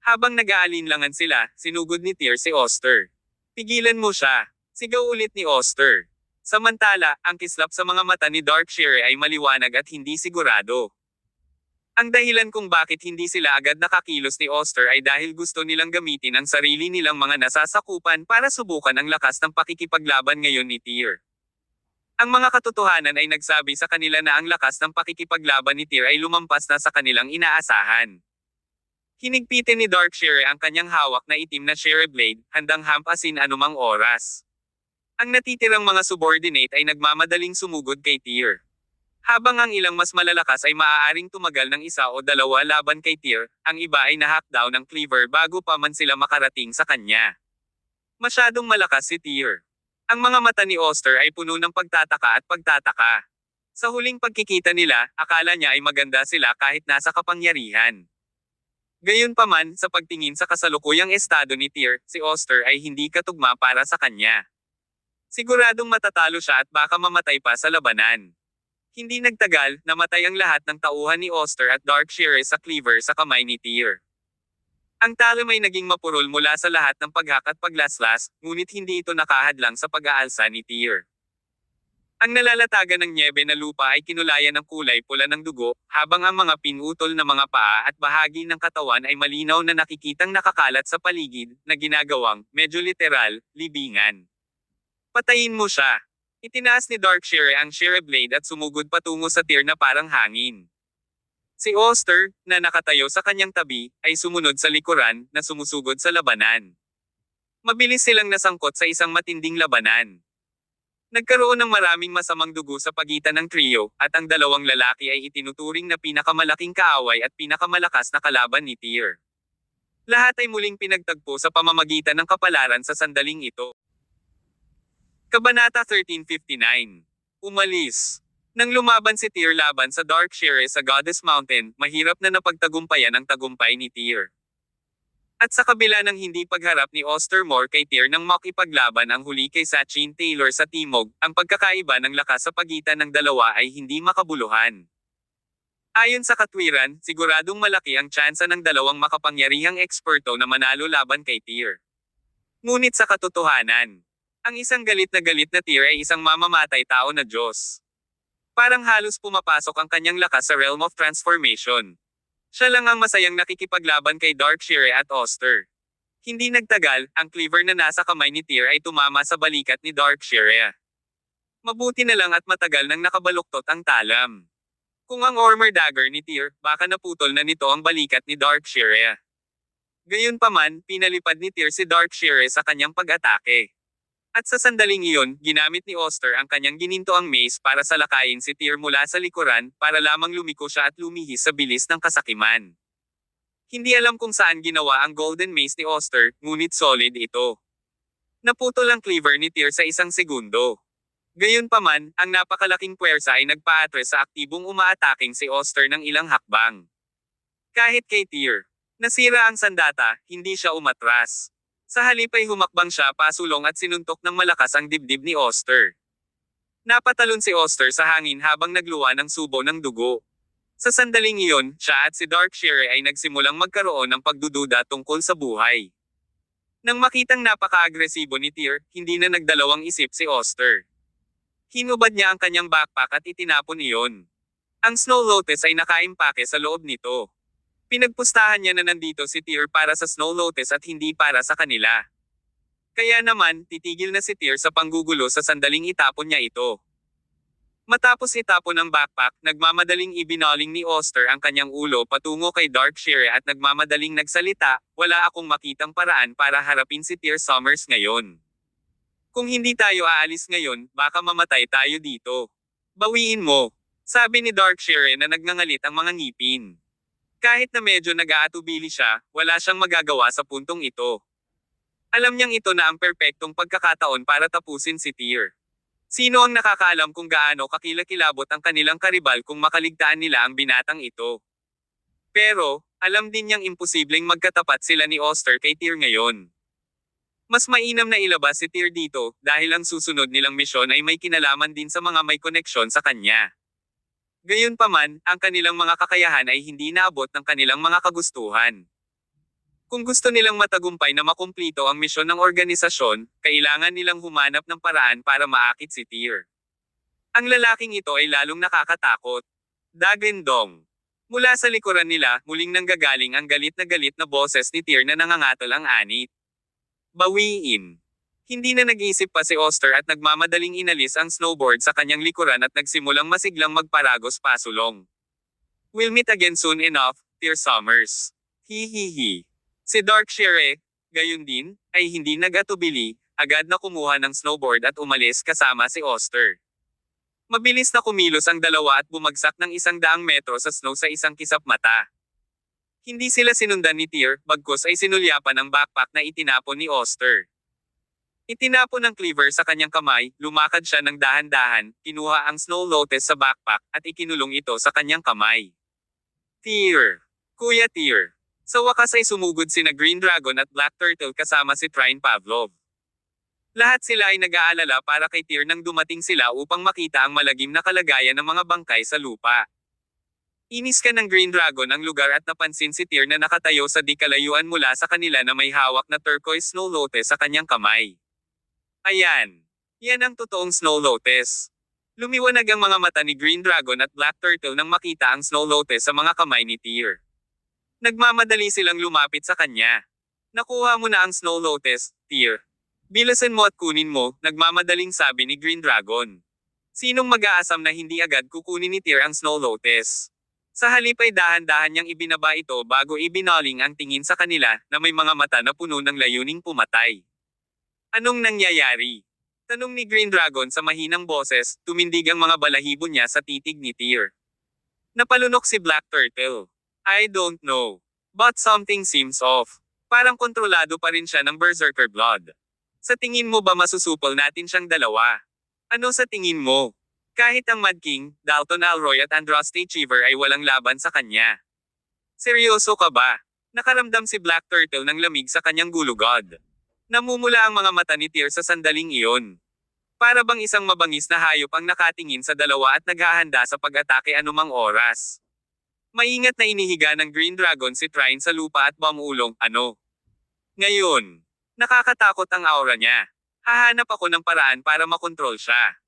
Habang nag-aalinlangan sila, sinugod ni Tyr si Oster. Pigilan mo siya. Sigaw ulit ni Oster. Samantala, ang kislap sa mga mata ni Darkshire ay maliwanag at hindi sigurado. Ang dahilan kung bakit hindi sila agad nakakilos ni Oster ay dahil gusto nilang gamitin ang sarili nilang mga nasasakupan para subukan ang lakas ng pakikipaglaban ngayon ni Tyr. Ang mga katotohanan ay nagsabi sa kanila na ang lakas ng pakikipaglaban ni Tyr ay lumampas na sa kanilang inaasahan. Hinigpitin ni Darkshire ang kanyang hawak na itim na share blade, handang hampasin anumang oras. Ang natitirang mga subordinate ay nagmamadaling sumugod kay Tyr. Habang ang ilang mas malalakas ay maaaring tumagal ng isa o dalawa laban kay Tyr, ang iba ay nahackdown ng cleaver bago pa man sila makarating sa kanya. Masyadong malakas si Tyr. Ang mga mata ni Oster ay puno ng pagtataka at pagtataka. Sa huling pagkikita nila, akala niya ay maganda sila kahit nasa kapangyarihan. Gayunpaman, sa pagtingin sa kasalukuyang estado ni Tyr, si Oster ay hindi katugma para sa kanya. Siguradong matatalo siya at baka mamatay pa sa labanan. Hindi nagtagal, namatay ang lahat ng tauhan ni Oster at Darkshire sa cleaver sa kamay ni Tyr. Ang talo ay naging mapurol mula sa lahat ng paghak at paglaslas, ngunit hindi ito nakahadlang sa pag-aalsa ni Tyr. Ang nalalatagan ng nyebe na lupa ay kinulayan ng kulay pula ng dugo, habang ang mga pinutol na mga paa at bahagi ng katawan ay malinaw na nakikitang nakakalat sa paligid, na ginagawang, medyo literal, libingan. Patayin mo siya. Itinaas ni Darkshire ang share blade at sumugod patungo sa Tyr na parang hangin. Si Oster, na nakatayo sa kanyang tabi, ay sumunod sa likuran, na sumusugod sa labanan. Mabilis silang nasangkot sa isang matinding labanan. Nagkaroon ng maraming masamang dugo sa pagitan ng trio, at ang dalawang lalaki ay itinuturing na pinakamalaking kaaway at pinakamalakas na kalaban ni Tyr. Lahat ay muling pinagtagpo sa pamamagitan ng kapalaran sa sandaling ito. Kabanata 1359. Umalis. Nang lumaban si Tyr laban sa Darkshire sa Goddess Mountain, mahirap na napagtagumpayan ang tagumpay ni Tyr. At sa kabila ng hindi pagharap ni Ostermore kay Tyr nang makipaglaban ang huli kay Sachin Taylor sa Timog, ang pagkakaiba ng lakas sa pagitan ng dalawa ay hindi makabuluhan. Ayon sa katwiran, siguradong malaki ang tsansa ng dalawang makapangyarihang eksperto na manalo laban kay Tyr. Ngunit sa katotohanan, ang isang galit na Tyr ay isang mamamatay tao na Diyos. Parang halos pumapasok ang kanyang lakas sa realm of transformation. Siya lang ang masayang nakikipaglaban kay Darkshire at Oster. Hindi nagtagal, ang cleaver na nasa kamay ni Tyr ay tumama sa balikat ni Darkshire. Mabuti na lang at matagal nang nakabaluktot ang talam. Kung ang armor dagger ni Tyr, baka naputol na nito ang balikat ni Darkshire. Gayunpaman, pinalipad ni Tyr si Darkshire sa kanyang pag-atake. At sa sandaling iyon, ginamit ni Oster ang kanyang ginintoang mace para salakayin si Tyr mula sa likuran, para lamang lumiko siya at lumihis sa bilis ng kasakiman. Hindi alam kung saan ginawa ang golden mace ni Oster, ngunit solid ito. Naputol ang cleaver ni Tyr sa isang segundo. Gayunpaman, ang napakalaking puwersa ay nagpa-atres sa aktibong umaataking si Oster ng ilang hakbang. Kahit kay Tyr, nasira ang sandata, hindi siya umatras. Sa halip ay humakbang siya pasulong at sinuntok ng malakas ang dibdib ni Oster. Napatalon si Oster sa hangin habang nagluwa ng subo ng dugo. Sa sandaling iyon, siya at si Darkshire ay nagsimulang magkaroon ng pagdududa tungkol sa buhay. Nang makitang napaka-agresibo ni Tyr, hindi na nagdalawang isip si Oster. Hinubad niya ang kanyang backpack at itinapon iyon. Ang Snow Lotus ay nakaimpake sa loob nito. Pinagpustahan niya na nandito si Tyr para sa Snow Lotus at hindi para sa kanila. Kaya naman, titigil na si Tyr sa panggugulo sa sandaling itapon niya ito. Matapos itapon ang backpack, nagmamadaling ibinaling ni Oster ang kanyang ulo patungo kay Darkshire at nagmamadaling nagsalita, "Wala akong makitang paraan para harapin si Tyr Summers ngayon. Kung hindi tayo aalis ngayon, baka mamatay tayo dito. Bawiin mo," sabi ni Darkshire na nagngangalit ang mga ngipin. Kahit na medyo nag-aatubili siya, wala siyang magagawa sa puntong ito. Alam niyang ito na ang perpektong pagkakataon para tapusin si Tyr. Sino ang nakakaalam kung gaano kakilakilabot ang kanilang karibal kung makaligtaan nila ang binatang ito? Pero, alam din niyang imposibleng magkatapat sila ni Oster kay Tyr ngayon. Mas mainam na ilabas si Tyr dito, dahil ang susunod nilang misyon ay may kinalaman din sa mga may koneksyon sa kanya. Gayunpaman, ang kanilang mga kakayahan ay hindi naabot ng kanilang mga kagustuhan. Kung gusto nilang matagumpay na makumplito ang misyon ng organisasyon, kailangan nilang humanap ng paraan para maakit si Tyr. Ang lalaking ito ay lalong nakakatakot. Daggendong. Mula sa likuran nila, muling nanggagaling ang galit na boses ni Tyr na nangangatol ang anit. Bawiin. Hindi na nag-isip pa si Oster at nagmamadaling inalis ang snowboard sa kanyang likuran at nagsimulang masiglang magparagos pasulong. "We'll meet again soon enough, Tyr Summers. Hihihi. Si Darkshire, gayon din, ay hindi nag-atubili, agad na kumuha ng snowboard at umalis kasama si Oster. Mabilis na kumilos ang dalawa at bumagsak ng 100 metro sa snow sa isang kisap mata. Hindi sila sinundan ni Tyr, bagkus ay sinulyapan ang backpack na itinapon ni Oster. Itinapon ng Cleaver sa kanyang kamay, lumakad siya ng dahan-dahan, kinuha ang Snow Lotus sa backpack, at ikinulong ito sa kanyang kamay. Tyr. Kuya Tyr. Sa wakas ay sumugod sina Green Dragon at Black Turtle kasama si Trine Pavlov. Lahat sila ay nag-aalala para kay Tyr nang dumating sila upang makita ang malagim na kalagayan ng mga bangkay sa lupa. Inis ka ng Green Dragon ang lugar at napansin si Tyr na nakatayo sa di kalayuan mula sa kanila na may hawak na turquoise Snow Lotus sa kanyang kamay. Ayan. Yan ang totoong Snow Lotus. Lumiwanag ang mga mata ni Green Dragon at Black Turtle nang makita ang Snow Lotus sa mga kamay ni Tyr. Nagmamadali silang lumapit sa kanya. Nakuha mo na ang Snow Lotus, Tyr. Bilasan mo at kunin mo, nagmamadaling sabi ni Green Dragon. Sinong mag-aasam na hindi agad kukunin ni Tyr ang Snow Lotus? Sa halip ay dahan-dahan niyang ibinaba ito bago ibinaling ang tingin sa kanila na may mga mata na puno ng layuning pumatay. Anong nangyayari? Tanong ni Green Dragon sa mahinang boses, tumindig ang mga balahibo niya sa titig ni Tyr. Napalunok si Black Turtle. I don't know. But something seems off. Parang kontrolado pa rin siya ng Berserker blood. Sa tingin mo ba masusupol natin siyang dalawa? Ano sa tingin mo? Kahit ang Mad King, Dalton Alroy at Andraste Cheever ay walang laban sa kanya. Seryoso ka ba? Nakaramdam si Black Turtle ng lamig sa kanyang gulugod. Namumula ang mga mata ni Tyr sa sandaling iyon. Para bang isang mabangis na hayop ang nakatingin sa dalawa at naghahanda sa pag-atake anumang oras. Maingat na inihiga ng Green Dragon si Trine sa lupa at bumulong, ano? Ngayon, nakakatakot ang aura niya. Hahanap ako ng paraan para makontrol siya.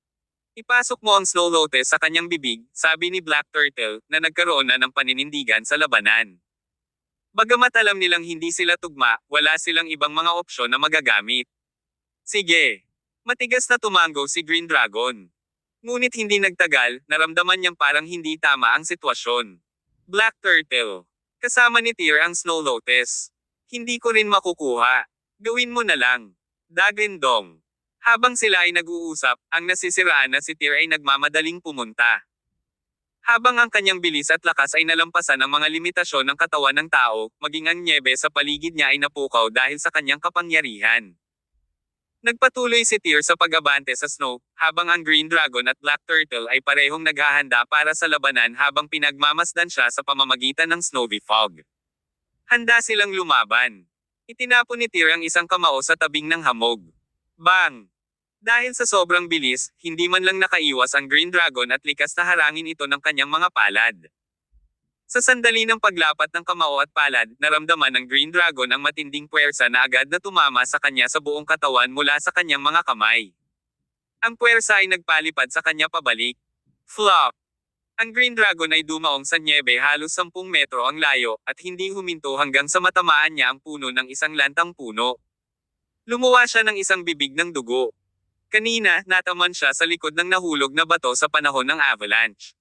Ipasok mo ang Snow Lotus sa kanyang bibig, sabi ni Black Turtle, na nagkaroon na ng paninindigan sa labanan. Bagamat alam nilang hindi sila tugma, wala silang ibang mga opsyon na magagamit. Sige. Matigas na tumango si Green Dragon. Ngunit hindi nagtagal, naramdaman niyang parang hindi tama ang sitwasyon. Black Turtle. Kasama ni Tyr ang Snow Lotus. Hindi ko rin makukuha. Gawin mo na lang. Dagendong. Habang sila ay nag-uusap, ang nasisiraan na si Tyr ay nagmamadaling pumunta. Habang ang kanyang bilis at lakas ay nalampasan ang mga limitasyon ng katawan ng tao, maging ang nyebe sa paligid niya ay napukaw dahil sa kanyang kapangyarihan. Nagpatuloy si Tyr sa pag-abante sa snow, habang ang Green Dragon at Black Turtle ay parehong naghahanda para sa labanan habang pinagmamasdan siya sa pamamagitan ng snowy fog. Handa silang lumaban. Itinapon ni Tyr ang isang kamao sa tabing ng hamog. Bang! Dahil sa sobrang bilis, hindi man lang nakaiwas ang Green Dragon at likas na harangin ito ng kanyang mga palad. Sa sandali ng paglapat ng kamao at palad, naramdaman ng Green Dragon ang matinding puwersa na agad na tumama sa kanya sa buong katawan mula sa kanyang mga kamay. Ang puwersa ay nagpalipad sa kanya pabalik. Flop! Ang Green Dragon ay dumaong sa nyebe halos 10 metro ang layo, at hindi huminto hanggang sa matamaan niya ang puno ng isang lantang puno. Lumuwa siya ng isang bibig ng dugo. Kanina, nataman siya sa likod ng nahulog na bato sa panahon ng avalanche.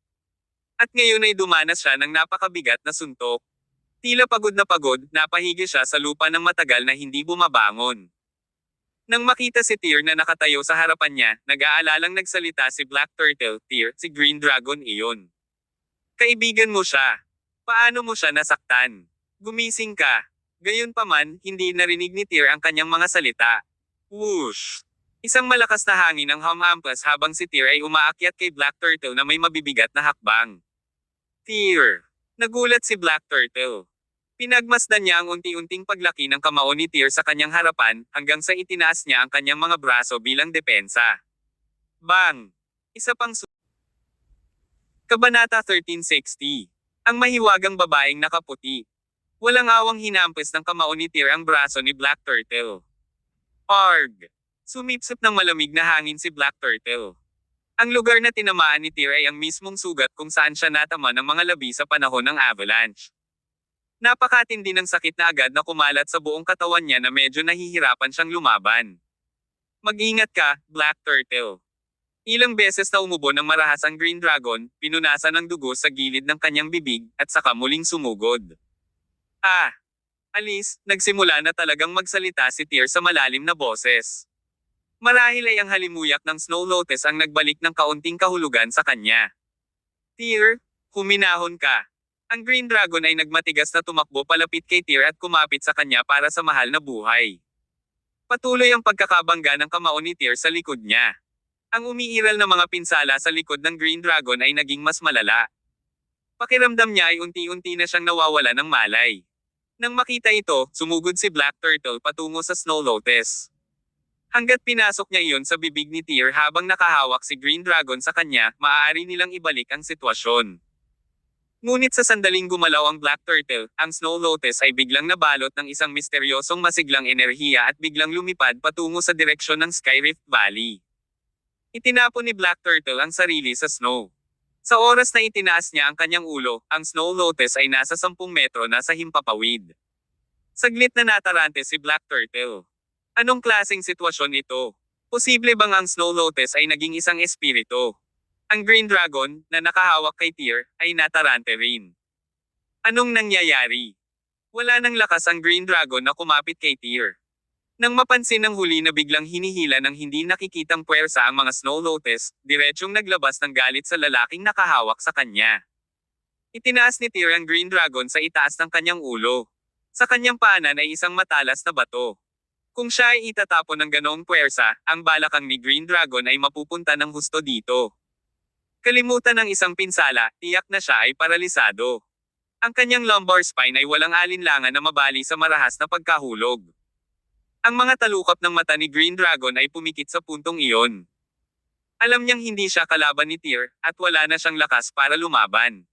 At ngayon ay dumanas siya ng napakabigat na suntok. Tila pagod na pagod, napahigi siya sa lupa ng matagal na hindi bumabangon. Nang makita si Tyr na nakatayo sa harapan niya, nag-aalalang nagsalita si Black Turtle, Tyr, si Green Dragon iyon. Kaibigan mo siya. Paano mo siya nasaktan? Gumising ka. Gayunpaman, hindi narinig ni Tyr ang kanyang mga salita. Whoosh! Isang malakas na hangin ang humhampas habang si Tyr ay umaakyat kay Black Turtle na may mabibigat na hakbang. Tyr! Nagulat si Black Turtle. Pinagmasdan niya ang unti-unting paglaki ng kamao ni Tyr sa kanyang harapan, hanggang sa itinaas niya ang kanyang mga braso bilang depensa. Bang! Isa pang Kabanata 1360. Ang mahiwagang babaeng nakaputi. Walang awang hinampas ng kamao ni Tyr ang braso ni Black Turtle. Arg! Sumipsip ng malamig na hangin si Black Turtle. Ang lugar na tinamaan ni Tyr ay ang mismong sugat kung saan siya natama ng mga labi sa panahon ng avalanche. Napakatindi ng sakit na agad na kumalat sa buong katawan niya na medyo nahihirapan siyang lumaban. Mag-ingat ka, Black Turtle. Ilang beses na umubo ng marahas ang Green Dragon, pinunasan ng dugo sa gilid ng kanyang bibig, at saka muling sumugod. Ah! Alis, nagsimula na talagang magsalita si Tyr sa malalim na boses. Marahil ay ang halimuyak ng Snow Lotus ang nagbalik ng kaunting kahulugan sa kanya. Tyr, huminahon ka. Ang Green Dragon ay nagmatigas na tumakbo palapit kay Tyr at kumapit sa kanya para sa mahal na buhay. Patuloy ang pagkakabangga ng kamao ni Tyr sa likod niya. Ang umiiral na mga pinsala sa likod ng Green Dragon ay naging mas malala. Pakiramdam niya ay unti-unti na siyang nawawala ng malay. Nang makita ito, sumugod si Black Turtle patungo sa Snow Lotus. Hanggat pinasok niya iyon sa bibig ni Tyr habang nakahawak si Green Dragon sa kanya, maaari nilang ibalik ang sitwasyon. Ngunit sa sandaling gumalaw ang Black Turtle, ang Snow Lotus ay biglang nabalot ng isang misteryosong masiglang enerhiya at biglang lumipad patungo sa direksyon ng Skyrift Valley. Itinapon ni Black Turtle ang sarili sa snow. Sa oras na itinaas niya ang kanyang ulo, ang Snow Lotus ay nasa 10 metro na sa himpapawid. Saglit na natarante si Black Turtle. Anong klaseng sitwasyon ito? Posible bang ang Snow Lotus ay naging isang espiritu? Ang Green Dragon, na nakahawak kay Tyr, ay natarante rin. Anong nangyayari? Wala nang lakas ang Green Dragon na kumapit kay Tyr. Nang mapansin ng huli na biglang hinihila ng hindi nakikitang puwersa ang mga Snow Lotus, diretsyong naglabas ng galit sa lalaking nakahawak sa kanya. Itinaas ni Tyr ang Green Dragon sa itaas ng kanyang ulo. Sa kanyang paanan ay isang matalas na bato. Kung siya ay itatapon ng ganoong puwersa, ang balakang ni Green Dragon ay mapupunta ng husto dito. Kalimutan ng isang pinsala, tiyak na siya ay paralisado. Ang kanyang lumbar spine ay walang alinlangan na mabali sa marahas na pagkahulog. Ang mga talukap ng mata ni Green Dragon ay pumikit sa puntong iyon. Alam niyang hindi siya kalaban ni Tyr, at wala na siyang lakas para lumaban.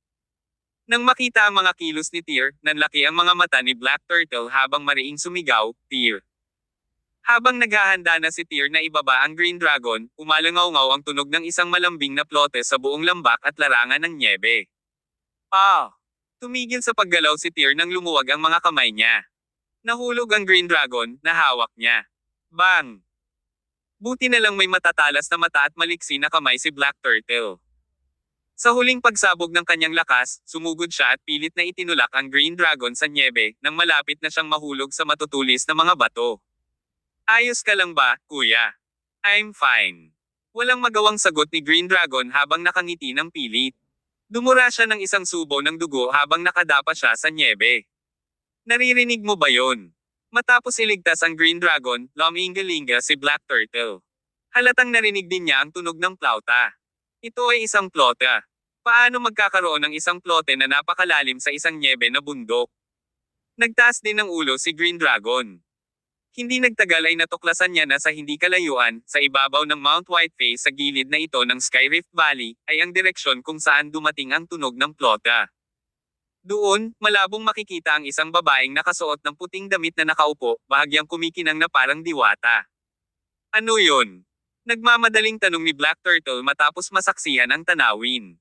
Nang makita ang mga kilos ni Tyr, nanlaki ang mga mata ni Black Turtle habang mariing sumigaw, Tyr. Habang naghahanda na si Tyr na ibaba ang Green Dragon, umalangaw-ngaw ang tunog ng isang malambing na plote sa buong lambak at larangan ng nyebe. Tumigil sa paggalaw si Tyr nang lumuwag ang mga kamay niya. Nahulog ang Green Dragon, na hawak niya. Bang! Buti na lang may matatalas na mata at maliksi na kamay si Black Turtle. Sa huling pagsabog ng kanyang lakas, sumugod siya at pilit na itinulak ang Green Dragon sa nyebe, nang malapit na siyang mahulog sa matutulis na mga bato. Ayos ka lang ba, kuya? I'm fine. Walang magawang sagot ni Green Dragon habang nakangiti ng pilit. Dumura siya ng isang subo ng dugo habang nakadapa siya sa nyebe. Naririnig mo ba yon? Matapos iligtas ang Green Dragon, lumingalinga si Black Turtle. Halatang narinig din niya ang tunog ng plauta. Ito ay isang plota. Paano magkakaroon ng isang plote na napakalalim sa isang nyebe na bundok? Nagtaas din ng ulo si Green Dragon. Hindi nagtagal ay natuklasan niya na sa hindi kalayuan, sa ibabaw ng Mount Whiteface sa gilid na ito ng Skyrift Valley, ay ang direksyon kung saan dumating ang tunog ng plota. Doon, malabong makikita ang isang babaeng nakasuot ng puting damit na nakaupo, bahagyang kumikinang na parang diwata. Ano yun? Nagmamadaling tanong ni Black Turtle matapos masaksihan ang tanawin.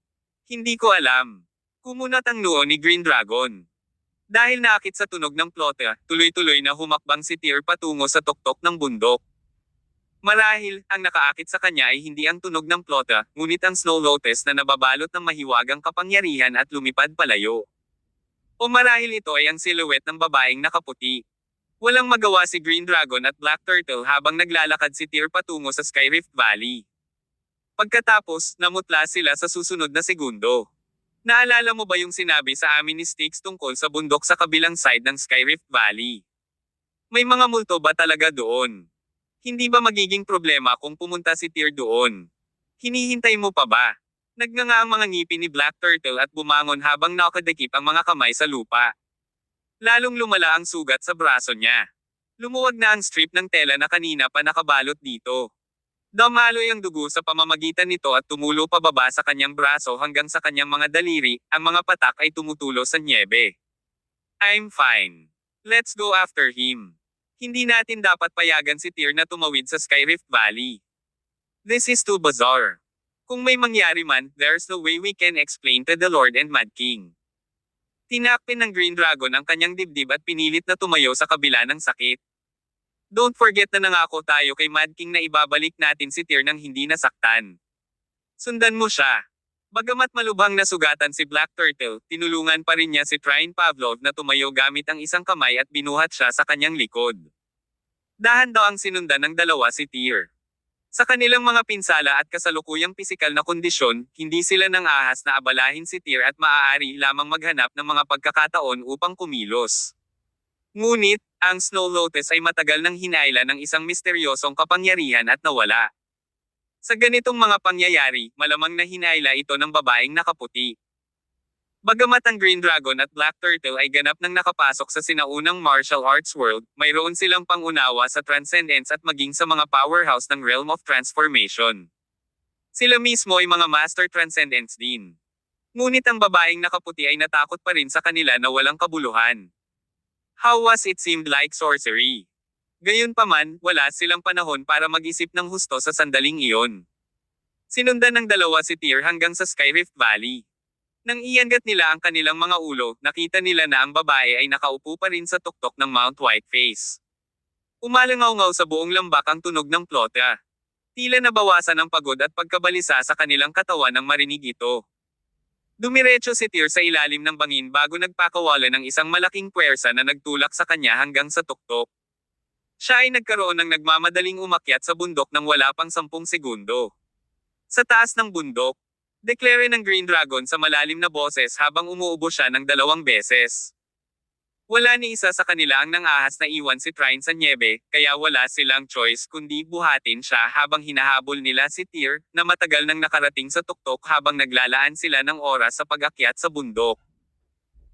Hindi ko alam. Kumunat ang noo ni Green Dragon. Dahil naakit sa tunog ng plota, tuloy-tuloy na humakbang si Tyr patungo sa tuktok ng bundok. Marahil, ang nakaakit sa kanya ay hindi ang tunog ng plota, ngunit ang Snow Lotus na nababalot ng mahiwagang kapangyarihan at lumipad palayo. O marahil ito ay ang silhouette ng babaeng nakaputi. Walang magawa si Green Dragon at Black Turtle habang naglalakad si Tyr patungo sa Skyrift Valley. Pagkatapos, namutla sila sa susunod na segundo. Naalala mo ba yung sinabi sa amin ni Styx tungkol sa bundok sa kabilang side ng Skyrift Valley? May mga multo ba talaga doon? Hindi ba magiging problema kung pumunta si Tyr doon? Hinihintay mo pa ba? Nagnganga ang mga ngipin ni Black Turtle at bumangon habang nakadikip ang mga kamay sa lupa. Lalong lumala ang sugat sa braso niya. Lumuwag na ang strip ng tela na kanina pa nakabalot dito. Dumaloy ang dugo sa pamamagitan nito at tumulo pababa sa kanyang braso hanggang sa kanyang mga daliri, ang mga patak ay tumutulo sa nyebe. I'm fine. Let's go after him. Hindi natin dapat payagan si Tyr na tumawid sa Skyrift Valley. This is too bizarre. Kung may mangyari man, there's no way we can explain to the Lord and Mad King. Tinakpin ng Green Dragon ang kanyang dibdib at pinilit na tumayo sa kabila ng sakit. Don't forget na nangako tayo kay Mad King na ibabalik natin si Tyr nang hindi nasaktan. Sundan mo siya. Bagamat malubhang nasugatan si Black Turtle, tinulungan pa rin niya si Trine Pavlov na tumayo gamit ang isang kamay at binuhat siya sa kanyang likod. Dahan-dahang sinundan ng dalawa si Tyr. Sa kanilang mga pinsala at kasalukuyang pisikal na kondisyon, hindi sila nang ahas na abalahin si Tyr at maaari lamang maghanap ng mga pagkakataon upang kumilos. Ngunit, ang Snow Lotus ay matagal nang hinaila ng isang misteryosong kapangyarihan at nawala. Sa ganitong mga pangyayari, malamang na hinaila ito ng babaeng nakaputi. Bagamat ang Green Dragon at Black Turtle ay ganap nang nakapasok sa sinaunang martial arts world, mayroon silang pangunawa sa transcendence at maging sa mga powerhouse ng Realm of Transformation. Sila mismo ay mga master transcendence din. Ngunit ang babaeng nakaputi ay natakot pa rin sa kanila na walang kabuluhan. How was it seemed like sorcery? Gayunpaman, wala silang panahon para mag-isip ng husto sa sandaling iyon. Sinundan ng dalawa si Tyr hanggang sa Skyrift Valley. Nang iangat nila ang kanilang mga ulo, nakita nila na ang babae ay nakaupo pa rin sa tuktok ng Mount Whiteface. Umalangaw-ngaw sa buong lambak ang tunog ng plota. Tila nabawasan ang pagod at pagkabalisa sa kanilang katawan nang marinig ito. Dumiretso si Tyr sa ilalim ng bangin bago nagpakawala ng isang malaking puwersa na nagtulak sa kanya hanggang sa tuktok. Siya ay nagkaroon ng nagmamadaling umakyat sa bundok nang wala pang 10 segundo. Sa taas ng bundok, deklare ng Green Dragon sa malalim na boses habang umuubo siya ng 2 beses. Wala ni isa sa kanila ang nangahas na iwan si Trine sa nyebe, kaya wala silang choice kundi buhatin siya habang hinahabol nila si Tyr, na matagal nang nakarating sa tuktok habang naglalaan sila ng oras sa pag-akyat sa bundok.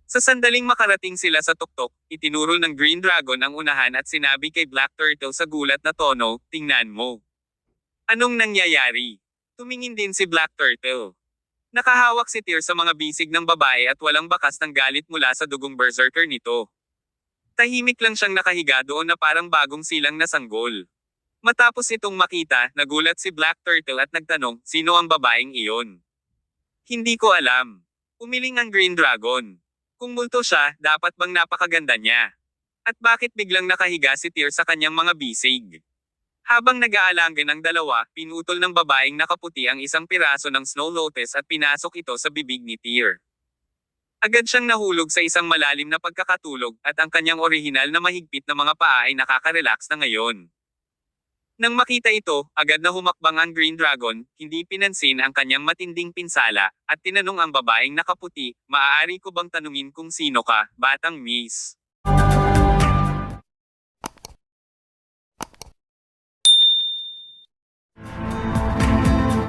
Sa sandaling makarating sila sa tuktok, itinuro ng Green Dragon ang unahan at sinabi kay Black Turtle sa gulat na tono, "Tingnan mo. Anong nangyayari?" Tumingin din si Black Turtle. Nakahawak si Tyr sa mga bisig ng babae at walang bakas ng galit mula sa dugong berserker nito. Tahimik lang siyang nakahiga doon na parang bagong silang na sanggol. Matapos itong makita, nagulat si Black Turtle at nagtanong, "Sino ang babaeng iyon?" "Hindi ko alam." Umiling ang Green Dragon. Kung multo siya, dapat bang napakaganda niya? At bakit biglang nakahiga si Tyr sa kanyang mga bisig? Habang nag-aalangan ang dalawa, pinutol ng babaeng nakaputi ang isang piraso ng Snow Lotus at pinasok ito sa bibig ni Tyr. Agad siyang nahulog sa isang malalim na pagkakatulog, at ang kanyang orihinal na mahigpit na mga paa ay nakaka-relax na ngayon. Nang makita ito, agad na humakbang ang Green Dragon, hindi pinansin ang kanyang matinding pinsala, at tinanong ang babaeng nakaputi, "Maaari ko bang tanungin kung sino ka, batang miss?"